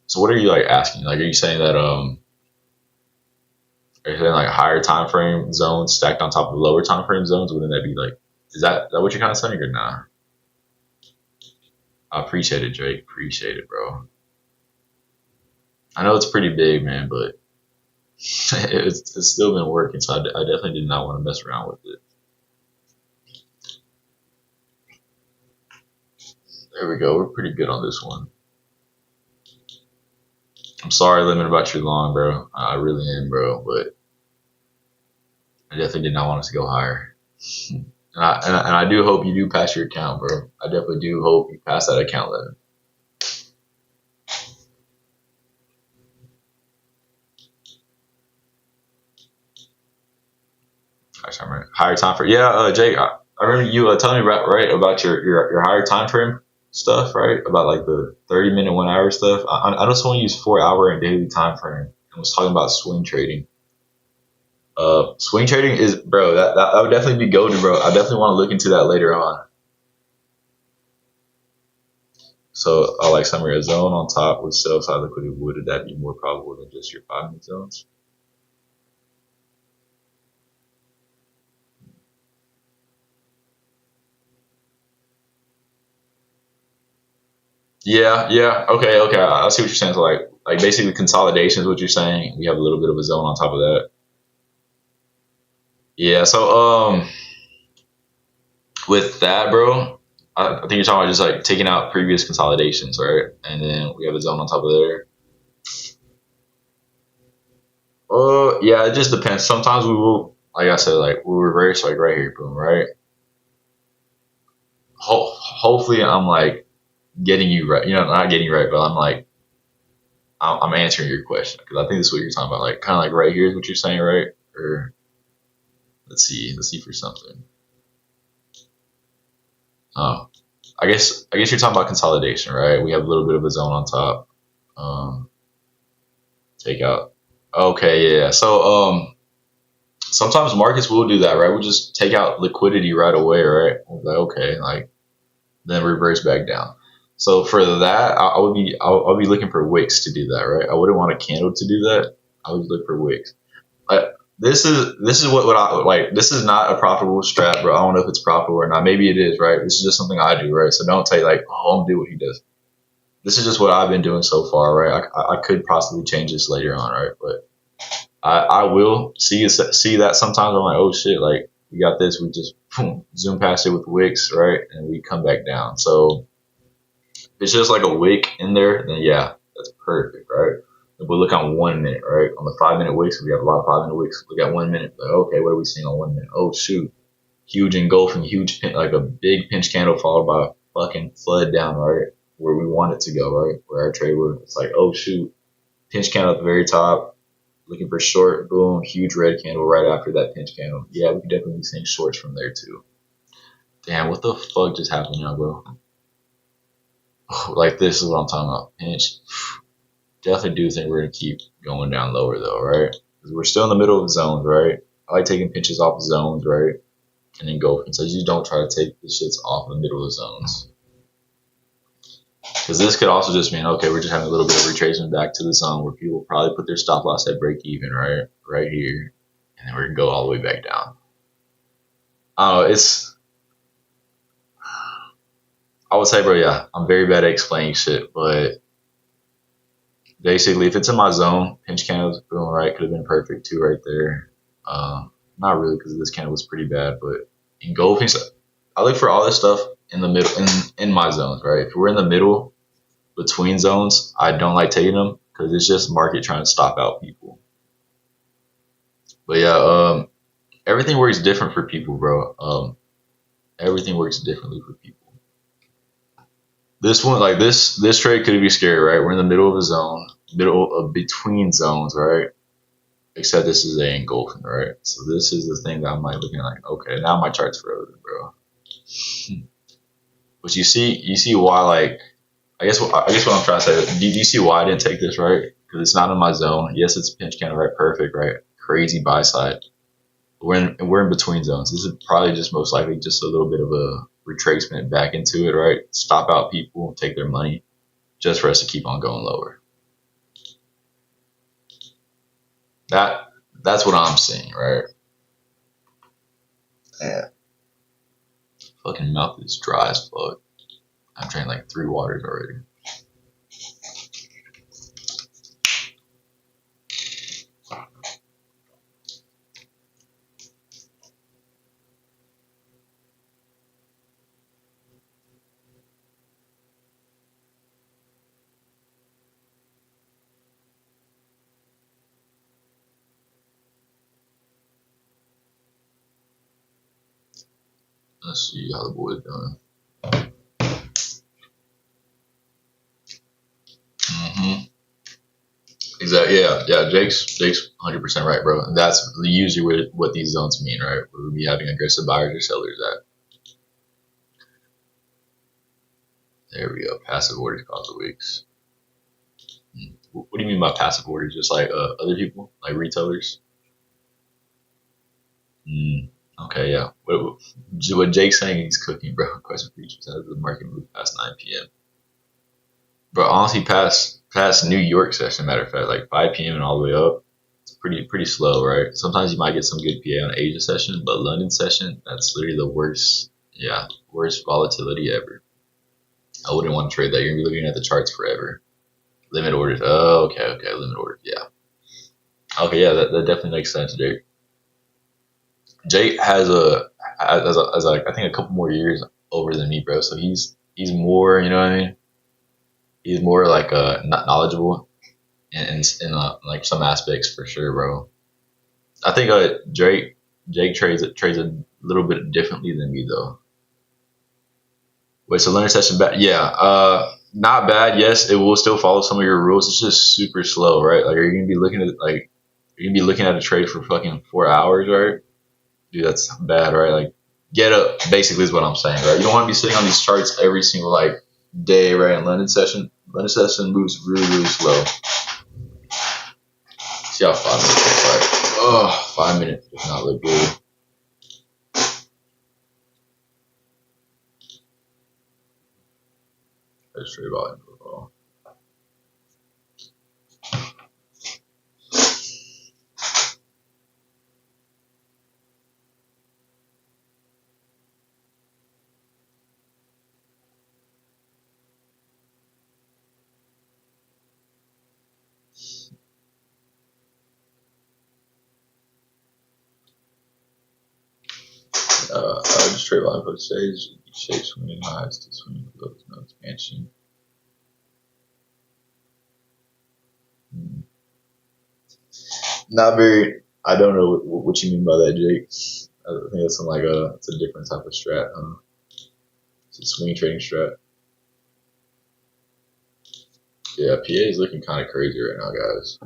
So what are you like asking? Like, are you saying that are you saying like higher time frame zones stacked on top of lower time frame zones? Wouldn't that be like, is that what you're kind of saying or nah? I appreciate it, Drake. Appreciate it, bro. I know it's pretty big, man, but it's still been working, so I definitely did not want to mess around with it. There we go. We're pretty good on this one. I'm sorry, Lemon, about your long, bro. I really am, bro, but I definitely did not want us to go higher. And I do hope you do pass your account, bro. I definitely do hope you pass that account, Lemon. Higher time frame. Yeah, Jake, I remember you telling me right about your higher time frame stuff, right? About like the 30-minute, 1 hour stuff. I just want to use 4 hour and daily time frame. I was talking about swing trading. Swing trading is, bro, that would definitely be golden, bro. I definitely want to look into that later on. So, like summary, a zone on top with sell side liquidity, would that be more probable than just your 5-minute zones? Yeah. Okay. I see what you're saying. So, like basically consolidation is what you're saying. We have a little bit of a zone on top of that. Yeah. So, with that, bro, I think you're talking about just like taking out previous consolidations, right? And then we have a zone on top of there. Yeah, it just depends. Sometimes we will, like I said, like we'll reverse, like right here, boom, right? Hopefully, I'm like getting you right. Not getting you right, but I'm like I'm answering your question because I think this is what you're talking about. Like kind of like right here is what you're saying, right? Or let's see for something. Oh, I guess you're talking about consolidation, right? We have a little bit of a zone on top. Take out. Okay, yeah. So sometimes markets will do that, right? We'll just take out liquidity right away, right? We'll be like, okay, like then reverse back down. So for that, I would be looking for wicks to do that, right? I wouldn't want a candle to do that. I would look for wicks. This is what I like. This is not a profitable strat, bro. I don't know if it's profitable or not. Maybe it is, right? This is just something I do, right? So don't say like, oh, I'm gonna do what he does. This is just what I've been doing so far, right? I could possibly change this later on, right? But I will see that sometimes I'm like, oh shit, like we got this. We just boom, zoom past it with wicks, right? And we come back down. So if it's just like a wick in there, then yeah, that's perfect, right? If we look on 1 minute, right? On the 5-minute wicks, we have a lot of 5-minute wicks. Look at 1 minute. Like, okay, what are we seeing on 1 minute? Oh shoot, huge engulfing, like a big pinch candle followed by a fucking flood down, right? Where we want it to go, right? Where our trade was. It's like, oh shoot, pinch candle at the very top, looking for short, boom, huge red candle right after that pinch candle. Yeah, we could definitely be seeing shorts from there too. Damn, what the fuck just happened now, bro? Like this is what I'm talking about. Pinch. Definitely do think we're gonna keep going down lower though, right? Because we're still in the middle of zones, right? I like taking pinches off of zones, right? And then go. So you don't try to take the shits off the middle of zones. Because this could also just mean, okay, we're just having a little bit of retracement back to the zone where people probably put their stop loss at break even, right here, and then we're gonna go all the way back down. I would say, bro, yeah, I'm very bad at explaining shit, but basically, if it's in my zone, pinch candles, boom, right, could have been perfect too, right there. Not really, because this candle was pretty bad, but engulfing stuff, I look for all this stuff in the middle, in my zones, right? If we're in the middle between zones, I don't like taking them because it's just market trying to stop out people. But yeah, everything works different for people, bro. Everything works differently for people. This one, like this trade could be scary, right? We're in the middle of a zone, middle of between zones, right? Except this is a engulfing, right? So this is the thing that I'm like looking like, okay, now my chart's frozen, bro. But you see why, like, I guess what I'm trying to say. Do you see why I didn't take this, right? Because it's not in my zone. Yes, it's pinch candle, right? Perfect, right? Crazy buy side. We're in between zones. This is probably just most likely just a little bit of a retracement back into it, right? Stop out people, take their money, just for us to keep on going lower. That's what I'm seeing, right? Yeah. Fucking mouth is dry as fuck. I've drank like 3 waters already. Let's see how the boys doing. Exactly. Yeah. Jake's 100% right, bro. And that's usually what these zones mean, right? We'll be having aggressive buyers or sellers at. There we go. Passive orders across the weeks. What do you mean by passive orders? Just like other people, like retailers? Okay, yeah. What Jake's saying, he's cooking, bro. Question for each percent of the market move past 9 p.m. But honestly, past New York session, matter of fact, like 5 p.m. and all the way up, it's pretty slow, right? Sometimes you might get some good PA on Asia session, but London session, that's literally the worst. Yeah, worst volatility ever. I wouldn't want to trade that. You're gonna be looking at the charts forever. Limit orders. Oh, okay. Limit orders. Yeah. Okay, yeah, that definitely makes sense, Jake. Jake has like I think a couple more years over than me, bro. So he's more, you know what I mean? He's more like knowledgeable in like some aspects for sure, bro. I think Jake trades a little bit differently than me though. Wait, so learning session bad? Yeah, not bad. Yes, it will still follow some of your rules. It's just super slow, right? Like, you're gonna be looking at a trade for fucking 4 hours, right? Dude, that's bad, right? Like, get up, basically, is what I'm saying, right? You don't want to be sitting on these charts every single like day, right? In London session moves really slow. See how 5 minutes looks like. Oh, 5 minutes does not look good. Let's trade volume. Just trade volume for stage, shape swinging highs to swinging lows, no expansion. Not very. I don't know what you mean by that, Jake. I think it's it's a different type of strat. It's a swing trading strat. Yeah, PA is looking kind of crazy right now, guys.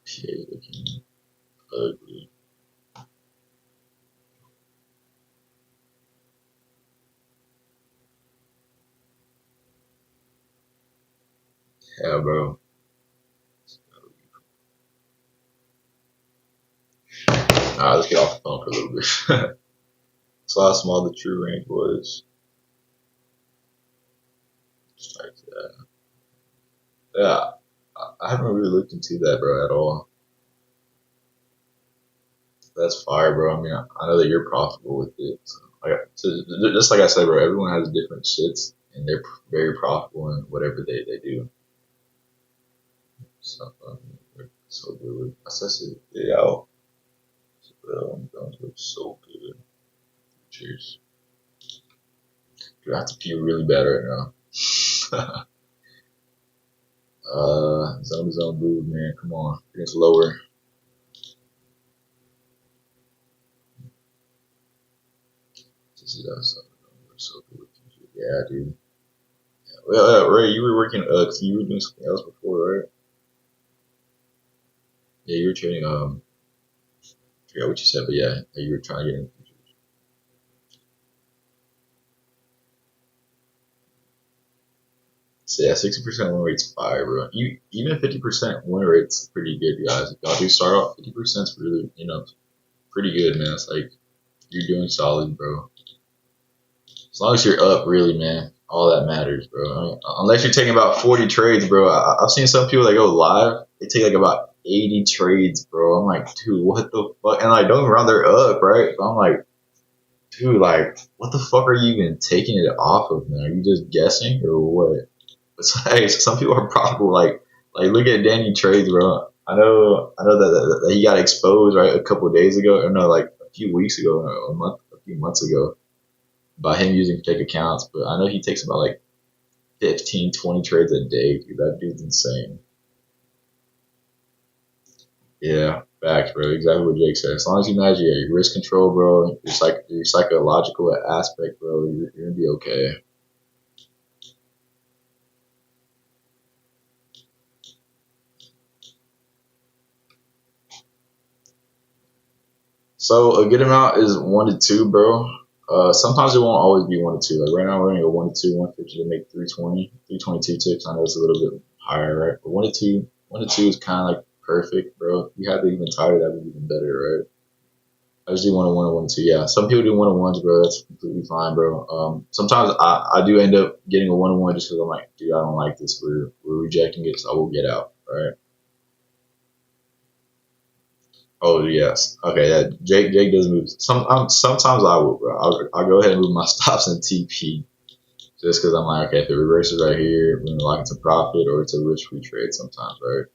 PA is looking ugly. Yeah, bro. Alright, let's get off the phone for a little bit. So how small the true range was. Just type that. Yeah, I haven't really looked into that, bro, at all. That's fire, bro. I mean, I know that you're profitable with it. So just like I said, bro, everyone has different shits, and they're very profitable in whatever they do. So good. Assess it. Yeah. Those look so good. Cheers. Dude, I have to pee really bad right now. Zone move, man. Come on. It's lower. So good. Yeah, dude. Yeah. Well, Ray, you were working. Cause you were doing something else before, right? Yeah, you were trading. I forgot what you said, but yeah, you were trying to get in. So yeah, 60% win rate's fire, bro. Even 50% win rate's pretty good, guys. If y'all do start off, 50%'s really, pretty good, man. It's like you're doing solid, bro. As long as you're up, really, man. all that matters, bro. I mean, unless you're taking about 40 trades, bro. I've seen some people that go live. They take like about 80 trades, bro. I'm like, dude, what the fuck? And like, don't get me wrong, they're up, right? But I'm like, dude, like, what the fuck are you even taking it off of, man? Are you just guessing or what? It's like, some people are profitable. Like look at Danny Trades, bro. I know that he got exposed right a couple of days ago, or no, like a few weeks ago, or a few months ago, by him using fake accounts. But I know he takes about like 15, 20 trades a day. Dude, that dude's insane. Yeah, facts, bro. Exactly what Jake said. As long as you manage your risk control, bro, your psychological aspect, bro, you're gonna be okay. So a good amount is 1 to 2, bro. Sometimes it won't always be 1 to 2. Like right now, we're gonna go 1 to 2, 150 to make 320, 322 ticks. I know it's a little bit higher, right? But 1 to 2 is kind of like perfect, bro. If you have it even tighter, that would be even better, right? I just do 1 to 1 and 1 to 2. Yeah, some people do 1 to 1s, bro. That's completely fine, bro. Sometimes I do end up getting a 1 to 1 just because I'm like, dude, I don't like this. We're rejecting it, so I will get out, right? Oh yes. Okay. Yeah. Jake does move. Sometimes I will, bro. I'll go ahead and move my stops in TP just because I'm like, okay, if it reverses right here, we're gonna lock into profit or it's a risk-free trade sometimes, right?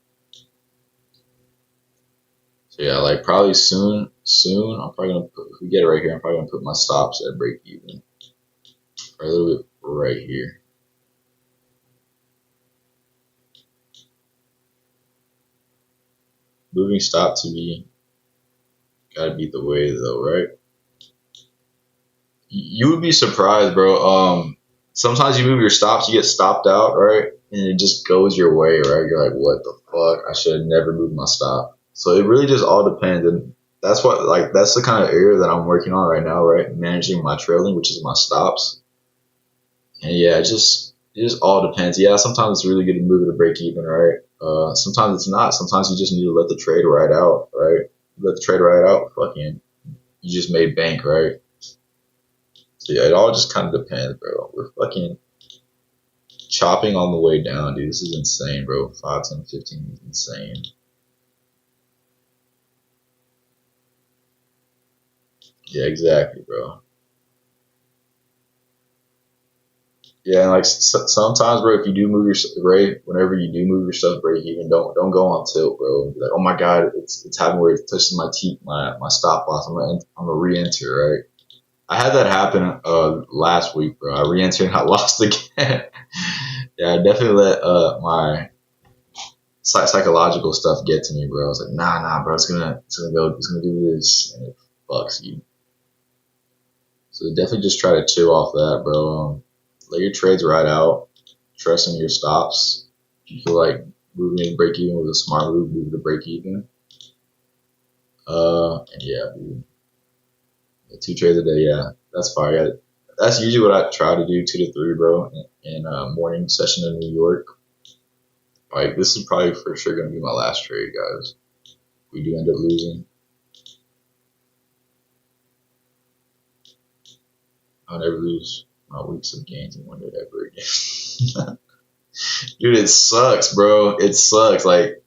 So yeah, like probably soon. I'm probably gonna put, if we get it right here, I'm probably gonna put my stops at break even, or a little bit right here. Moving stop to me gotta be the way though, right? You would be surprised, bro. Sometimes you move your stops, you get stopped out, right? And it just goes your way, right? You're like, what the fuck? I should have never moved my stop. So it really just all depends. And that's that's the kind of area that I'm working on right now, right? Managing my trailing, which is my stops. And yeah, it just all depends. Yeah, sometimes it's really good to move it to break even, right? Sometimes it's not. Sometimes you just need to let the trade ride out, right? Let the trade ride out, fucking, you just made bank, right? So yeah, it all just kind of depends, bro. We're fucking chopping on the way down, dude. This is insane, bro. 5, 10, 15 is insane. Yeah, exactly, bro. Yeah, and like sometimes, bro, if you do move your right, whenever you do move your stuff break even, don't go on tilt, bro. Be like, oh my god, it's happening where it touches my stop loss. I'm gonna re-enter, right? I had that happen last week, bro. I re-entered and I lost again. Yeah, I definitely let my psychological stuff get to me, bro. I was like, nah, bro, it's gonna do this, and it fucks you. So definitely just try to chill off that, bro. Let your trades ride out. Trust in your stops. If you feel like moving to break even was a smart move to break even. And yeah, dude. 2 trades a day, yeah, that's fire. That's usually what I try to do, 2 to 3, bro, in morning session in New York. Like, this is probably for sure going to be my last trade, guys. We do end up losing. I'll never lose my weeks of gains in one day ever again. Dude, it sucks, bro. It sucks. Like,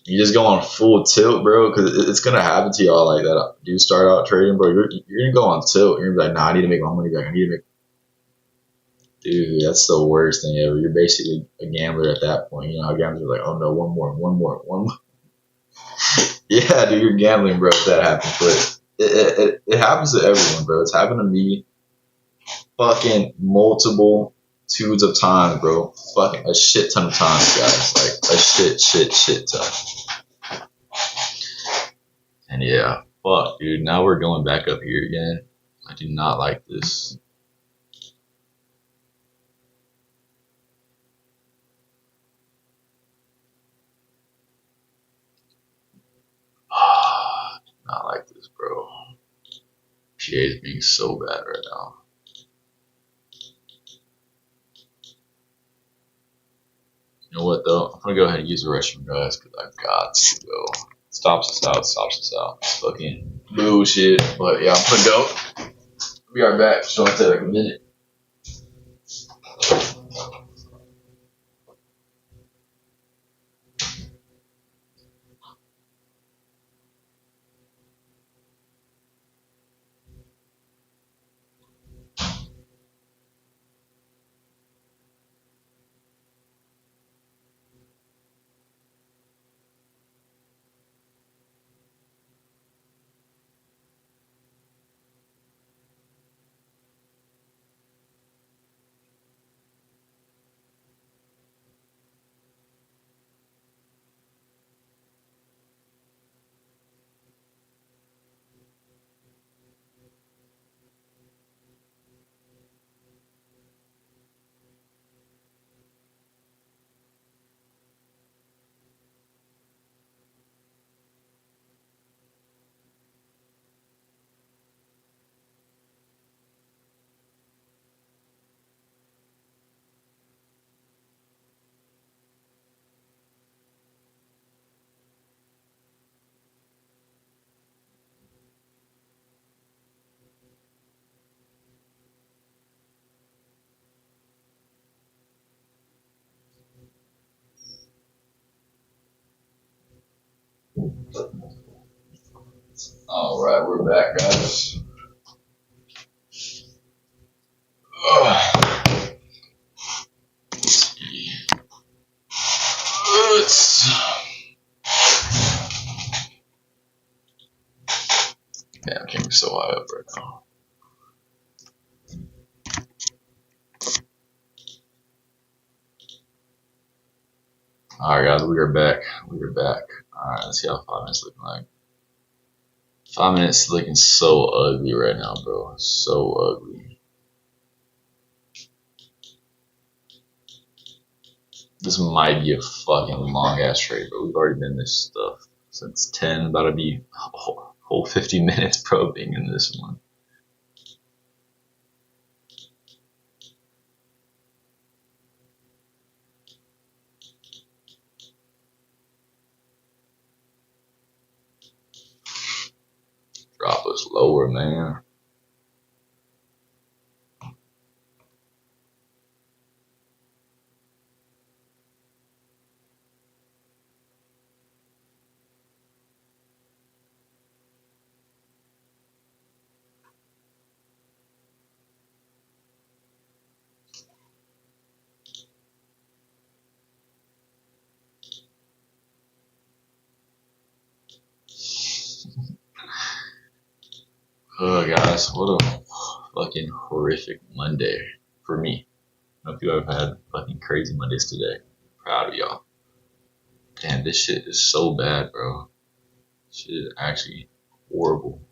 you just go on full tilt, bro, because it's going to happen to y'all like that. You start out trading, bro, you're going to go on tilt. You're going to be like, nah, I need to make my money back. I need to make. Dude, that's the worst thing ever. You're basically a gambler at that point. You know how gamblers are like, oh no, one more. Yeah, dude, you're gambling, bro, if that happens. But it happens to everyone, bro. It's happened to me fucking multiple tudes of times, bro. Fucking a shit ton of times, guys. Like a shit ton. And yeah, fuck, dude. Now we're going back up here again. I do not like this. Not like this, bro. PA is being so bad right now. You know what, though? I'm going to go ahead and use the restroom, guys, because I've got to go. Stops us out. It's fucking bullshit. But yeah, I'm going to go. We'll be right back. Should only take like a minute. All right, we're back, guys. Damn, can't be so high up right now. All right, guys, we are back. We are back. All right, let's see how 5 minutes looking like. 5 minutes looking so ugly right now, bro. So ugly. This might be a fucking long ass trade, bro. We've already been in this stuff since 10. About to be a whole 50 minutes, bro, being in this one. Drop us lower, man. Oh, guys, what a fucking horrific Monday for me. I hope you have had fucking crazy Mondays today. Proud of y'all. Damn, this shit is so bad, bro. This shit is actually horrible.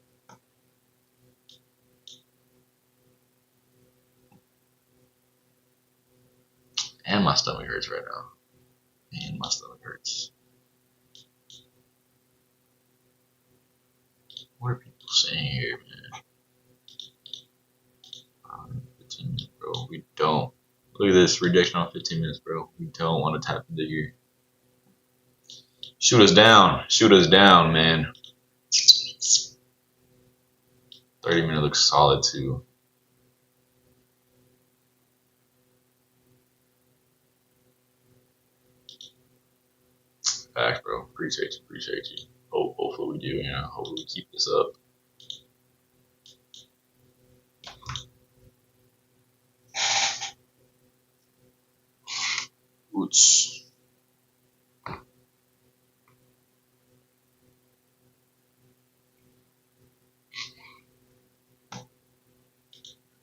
And my stomach hurts right now. Man, my stomach hurts. What are people saying here, man? 15 minutes, bro. We don't. Look at this rejection on 15 minutes, bro. We don't want to tap into here. Shoot us down. Shoot us down, man. 30 minute looks solid, too. Facts, bro. Appreciate you. Appreciate you. Hopefully we do, you know. Hopefully we keep this up. Oops.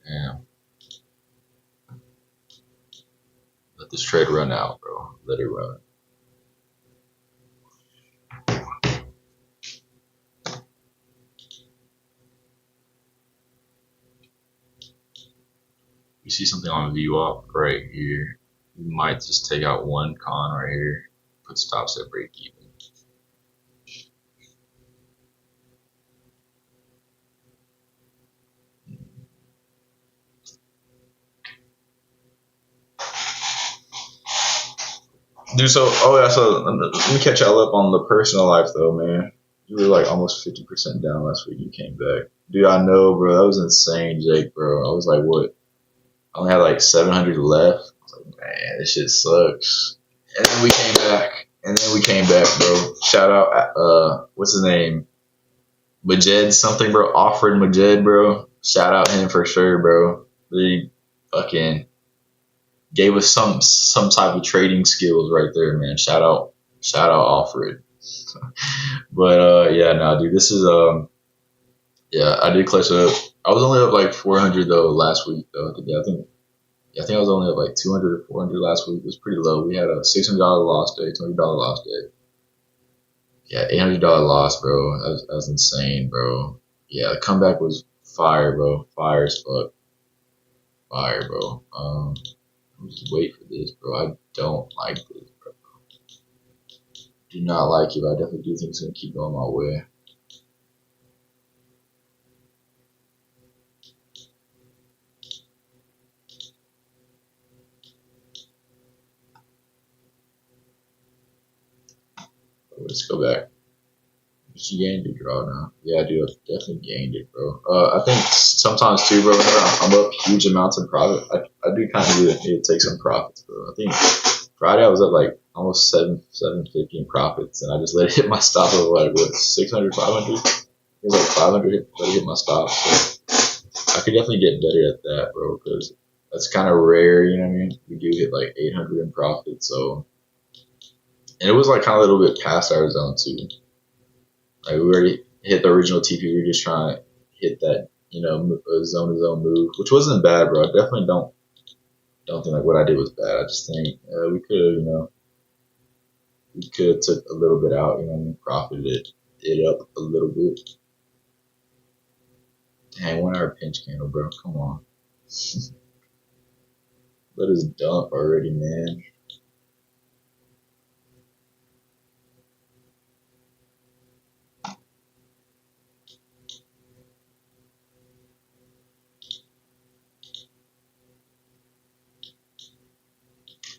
Damn. Let this trade run out, bro. Let it run. You see something on VWAP right here. You might just take out one con right here. Put stops at break even. Dude, so let me catch y'all up on the personal life though, man. You were like almost 50% down last week. You came back, dude. I know, bro. That was insane, Jake, bro. I was like, what? I only had like 700 left. I was like, man, this shit sucks. And then we came back. Bro. Shout out, what's his name? Majed something, bro. Offered Majed, bro. Shout out him for sure, bro. He fucking gave us some type of trading skills right there, man. Shout out Alfred. But yeah, no, dude, this is yeah, I did clutch up. I was only up like 400 though last week though. I think I was only up like 200 or 400 last week. It was pretty low. We had a $600 loss day, $20 loss day. Yeah, $800 loss, bro. That was insane, bro. Yeah, the comeback was fire, bro. Fire as fuck. Fire, bro. Just wait for this, bro. I don't like this, bro. Do not like it, but I definitely do think it's gonna keep going my way. Let's go back. She gained a draw now. Yeah, dude, I definitely gained it, bro. I think sometimes too, bro, whenever I'm up huge amounts in profit, I do kind of need to take some profits, bro. I think Friday I was up like almost 750 in profits, and I just let it hit my stop of like what 600, 500. It was like 500. Let it hit my stop. So I could definitely get better at that, bro, because that's kind of rare. You know what I mean? We do hit like 800 in profit, so and it was like kind of a little bit past our zone too. Like we already hit the original TP. We were just trying to hit that, zone to zone move, which wasn't bad, bro. I definitely don't think like what I did was bad. I just think we could have, we could have took a little bit out, and profited it up a little bit. Dang, 1 hour pinch candle, bro. Come on. Let us dump already, man.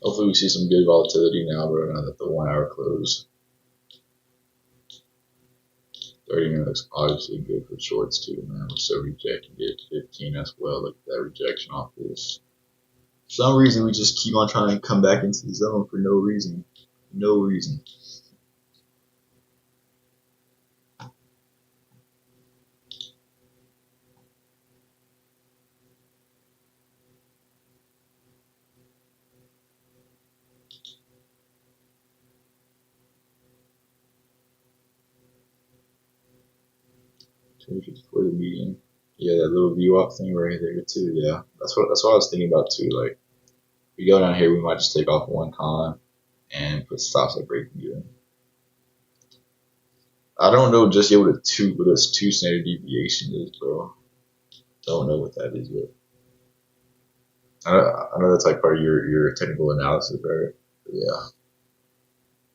Hopefully we see some good volatility now, bro, now that the 1 hour close. 30 minutes obviously good for shorts too, man. We're so rejecting it. 15 as well. Look at that rejection off this. For some reason we just keep on trying to come back into the zone for no reason. No reason. For the median. Yeah, that little view up thing right there too. Yeah, that's what I was thinking about too. Like, we go down here, we might just take off one con and put stops at breaking even. I don't know just yet what this 2 standard deviation is, bro. Don't know what that is yet. I know that's like part of your technical analysis, right? But yeah,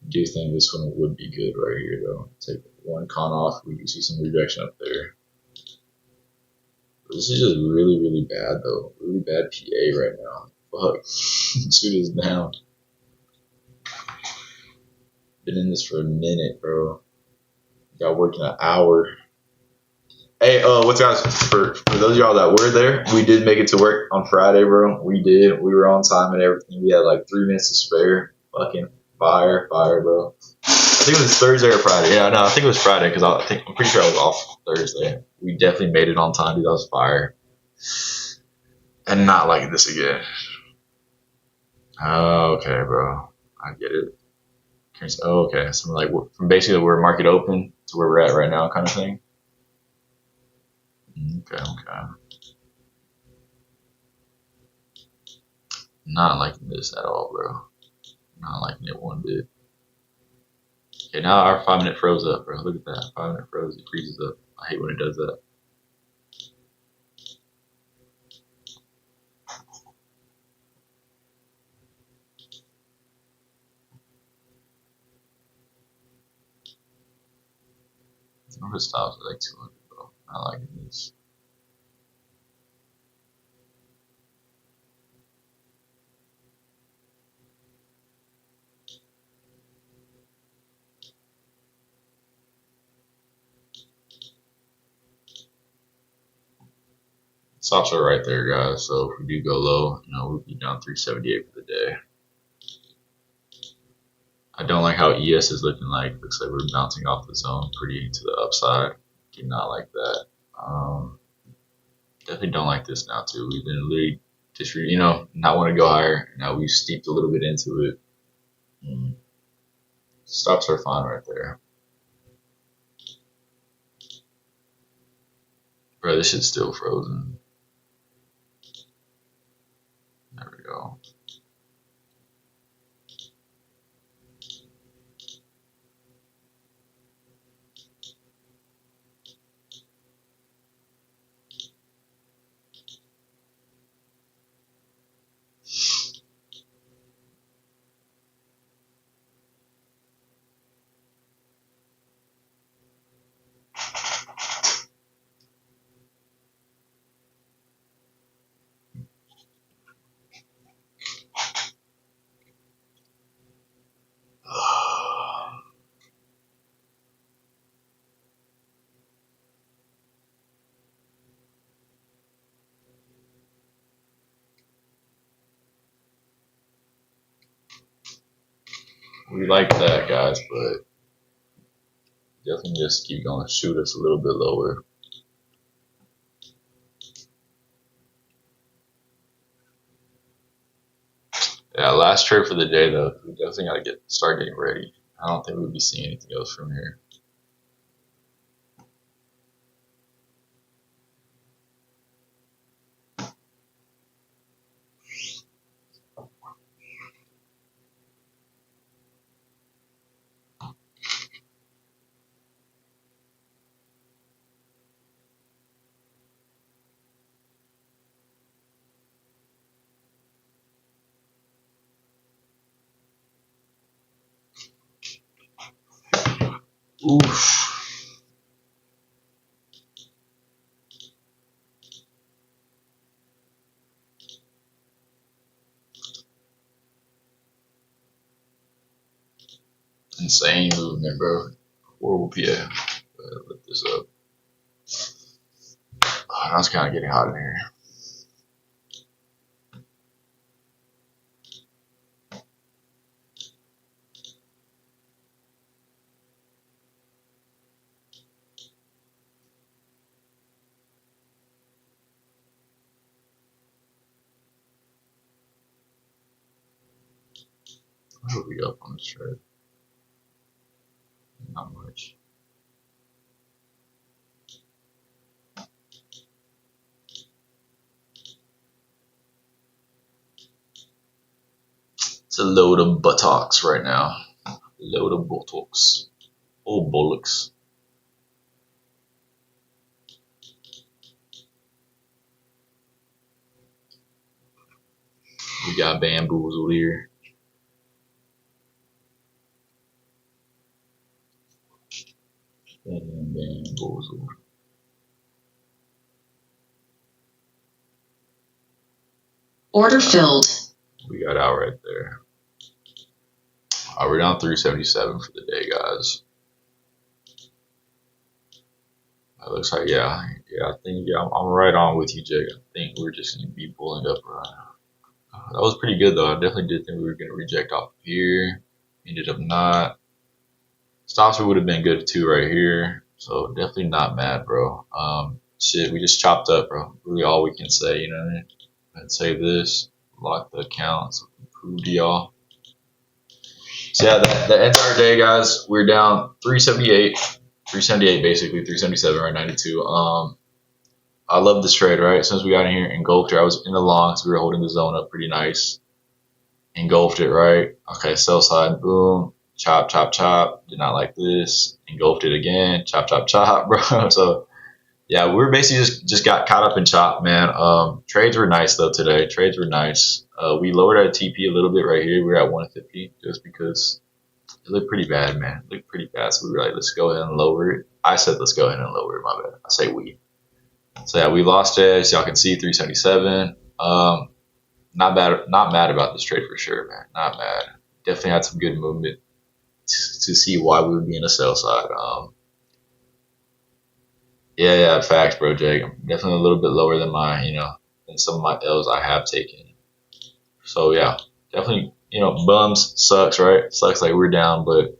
I do think this one would be good right here though. Take one con off, we can see some rejection up there. This is just really, really bad though. Really bad PA right now. Fuck. Suit is down. Been in this for a minute, bro. Got working an hour. Hey, what's guys, for those of y'all that were there, we did make it to work on Friday, bro. We did. We were on time and everything. We had like 3 minutes to spare. Fucking fire, bro. I think it was Thursday or Friday. Yeah, no, I think it was Friday because I'm pretty sure I was off Thursday. We definitely made it on time, dude. That was fire. And not like this again. Oh, okay, bro. I get it. Oh, okay. So like from basically where market open to where we're at right now, kind of thing. Okay. Not liking this at all, bro. Not liking it one bit. Okay, now our 5 minute froze up, bro. Look at that. 5 minute froze. It freezes up. I hate when it does that. Number stops at like 200, bro. Not liking this. Stops are right there, guys. So if we do go low, we'll be down 378 for the day. I don't like how ES is looking like. Looks like we're bouncing off the zone pretty to the upside. Do not like that. Definitely don't like this now too. We've been literally just not want to go higher. Now we've steeped a little bit into it. Stops are fine right there. Bro, this shit's still frozen. There we go. We like that, guys, but definitely just keep going. Shoot us a little bit lower. Yeah, last trade for the day though. We definitely gotta start getting ready. I don't think we'll be seeing anything else from here. Oof. Insane movement, bro. Horrible PA. Lift this up. Oh, now it's kind of getting hot in here. What are we up on this trade? Not much. It's a load of buttocks right now. A load of buttocks. Oh, bullocks. We got bamboozled here. Bamboozled. Order filled. We got out right there. We're down 377 for the day, guys. That looks like, yeah, I think, I'm right on with you, Jake. I think we're just going to be pulling up right now. That was pretty good, though. I definitely did think we were going to reject off of here. Ended up not. Stops would have been good, too, right here. So, definitely not mad, bro. Shit, we just chopped up, bro. Really all we can say, you know what I mean? Let's save this. Lock the accounts. Prove to y'all. So, yeah, the entire day, guys, we're down 378. 378 basically, 377 right, 92. I love this trade, right? Since we got in here, engulfed her. I was in the long, so we were holding the zone up pretty nice. Engulfed it, right? Okay, sell side, boom. Chop, chop, chop. Did not like this. Engulfed it again. Chop, chop, chop, bro. So, yeah, we're basically just got caught up in chop, man. Trades were nice, though, today. Trades were nice. We lowered our TP a little bit right here. We were at 150 just because it looked pretty bad, man. It looked pretty bad. So we were like, let's go ahead and lower it. I said, let's go ahead and lower it. My bad. I say we. So yeah, we lost it. As y'all can see, 377. Not bad. Not mad about this trade for sure, man. Not mad. Definitely had some good movement to see why we would be in the sell side. Yeah, facts, bro, Jake. I'm definitely a little bit lower than than some of my L's I have taken. So yeah, definitely, bums sucks, right? Sucks like we're down, but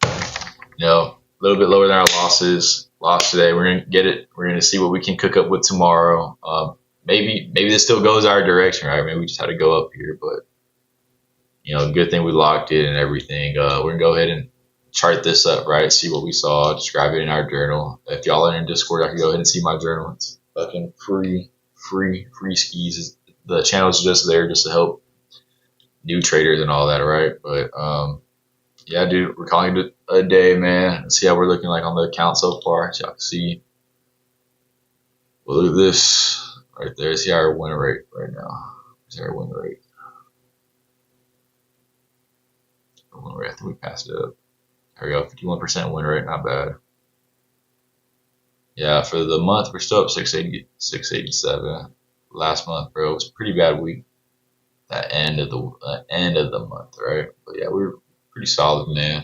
a little bit lower than our losses. Lost today. We're gonna get it. We're gonna see what we can cook up with tomorrow. Maybe this still goes our direction, right? Maybe we just had to go up here, but good thing we locked it and everything. We're gonna go ahead and chart this up, right? See what we saw. Describe it in our journal. If y'all are in Discord, I can go ahead and see my journal. It's fucking free skis. The channel's just there just to help new traders and all that, right? But yeah, dude, we're calling it a day, man. Let's see how we're looking like on the account so far. As y'all can see. Well, look at this right there. See our win rate right now. See our win rate. I think we passed it up. There we go. 51% win rate. Not bad. Yeah, for the month, we're still up 687. Last month, bro, it was a pretty bad week. That end of the month, right? But yeah, we were pretty solid, man.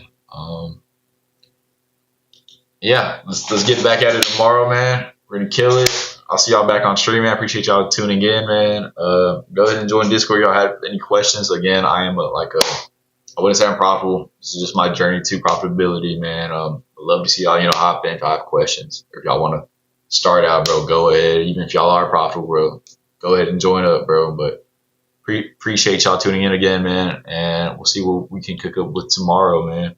Yeah, let's get back at it tomorrow, man. We're gonna kill it. I'll see y'all back on stream, man. I appreciate y'all tuning in, man. Go ahead and join Discord. Y'all have any questions? Again, I am I wouldn't say I'm profitable. This is just my journey to profitability, man. I'd love to see y'all, hop in if y'all have questions. Or if y'all want to start out, bro, go ahead. Even if y'all are profitable, bro, go ahead and join up, bro. But appreciate y'all tuning in again, man. And we'll see what we can cook up with tomorrow, man.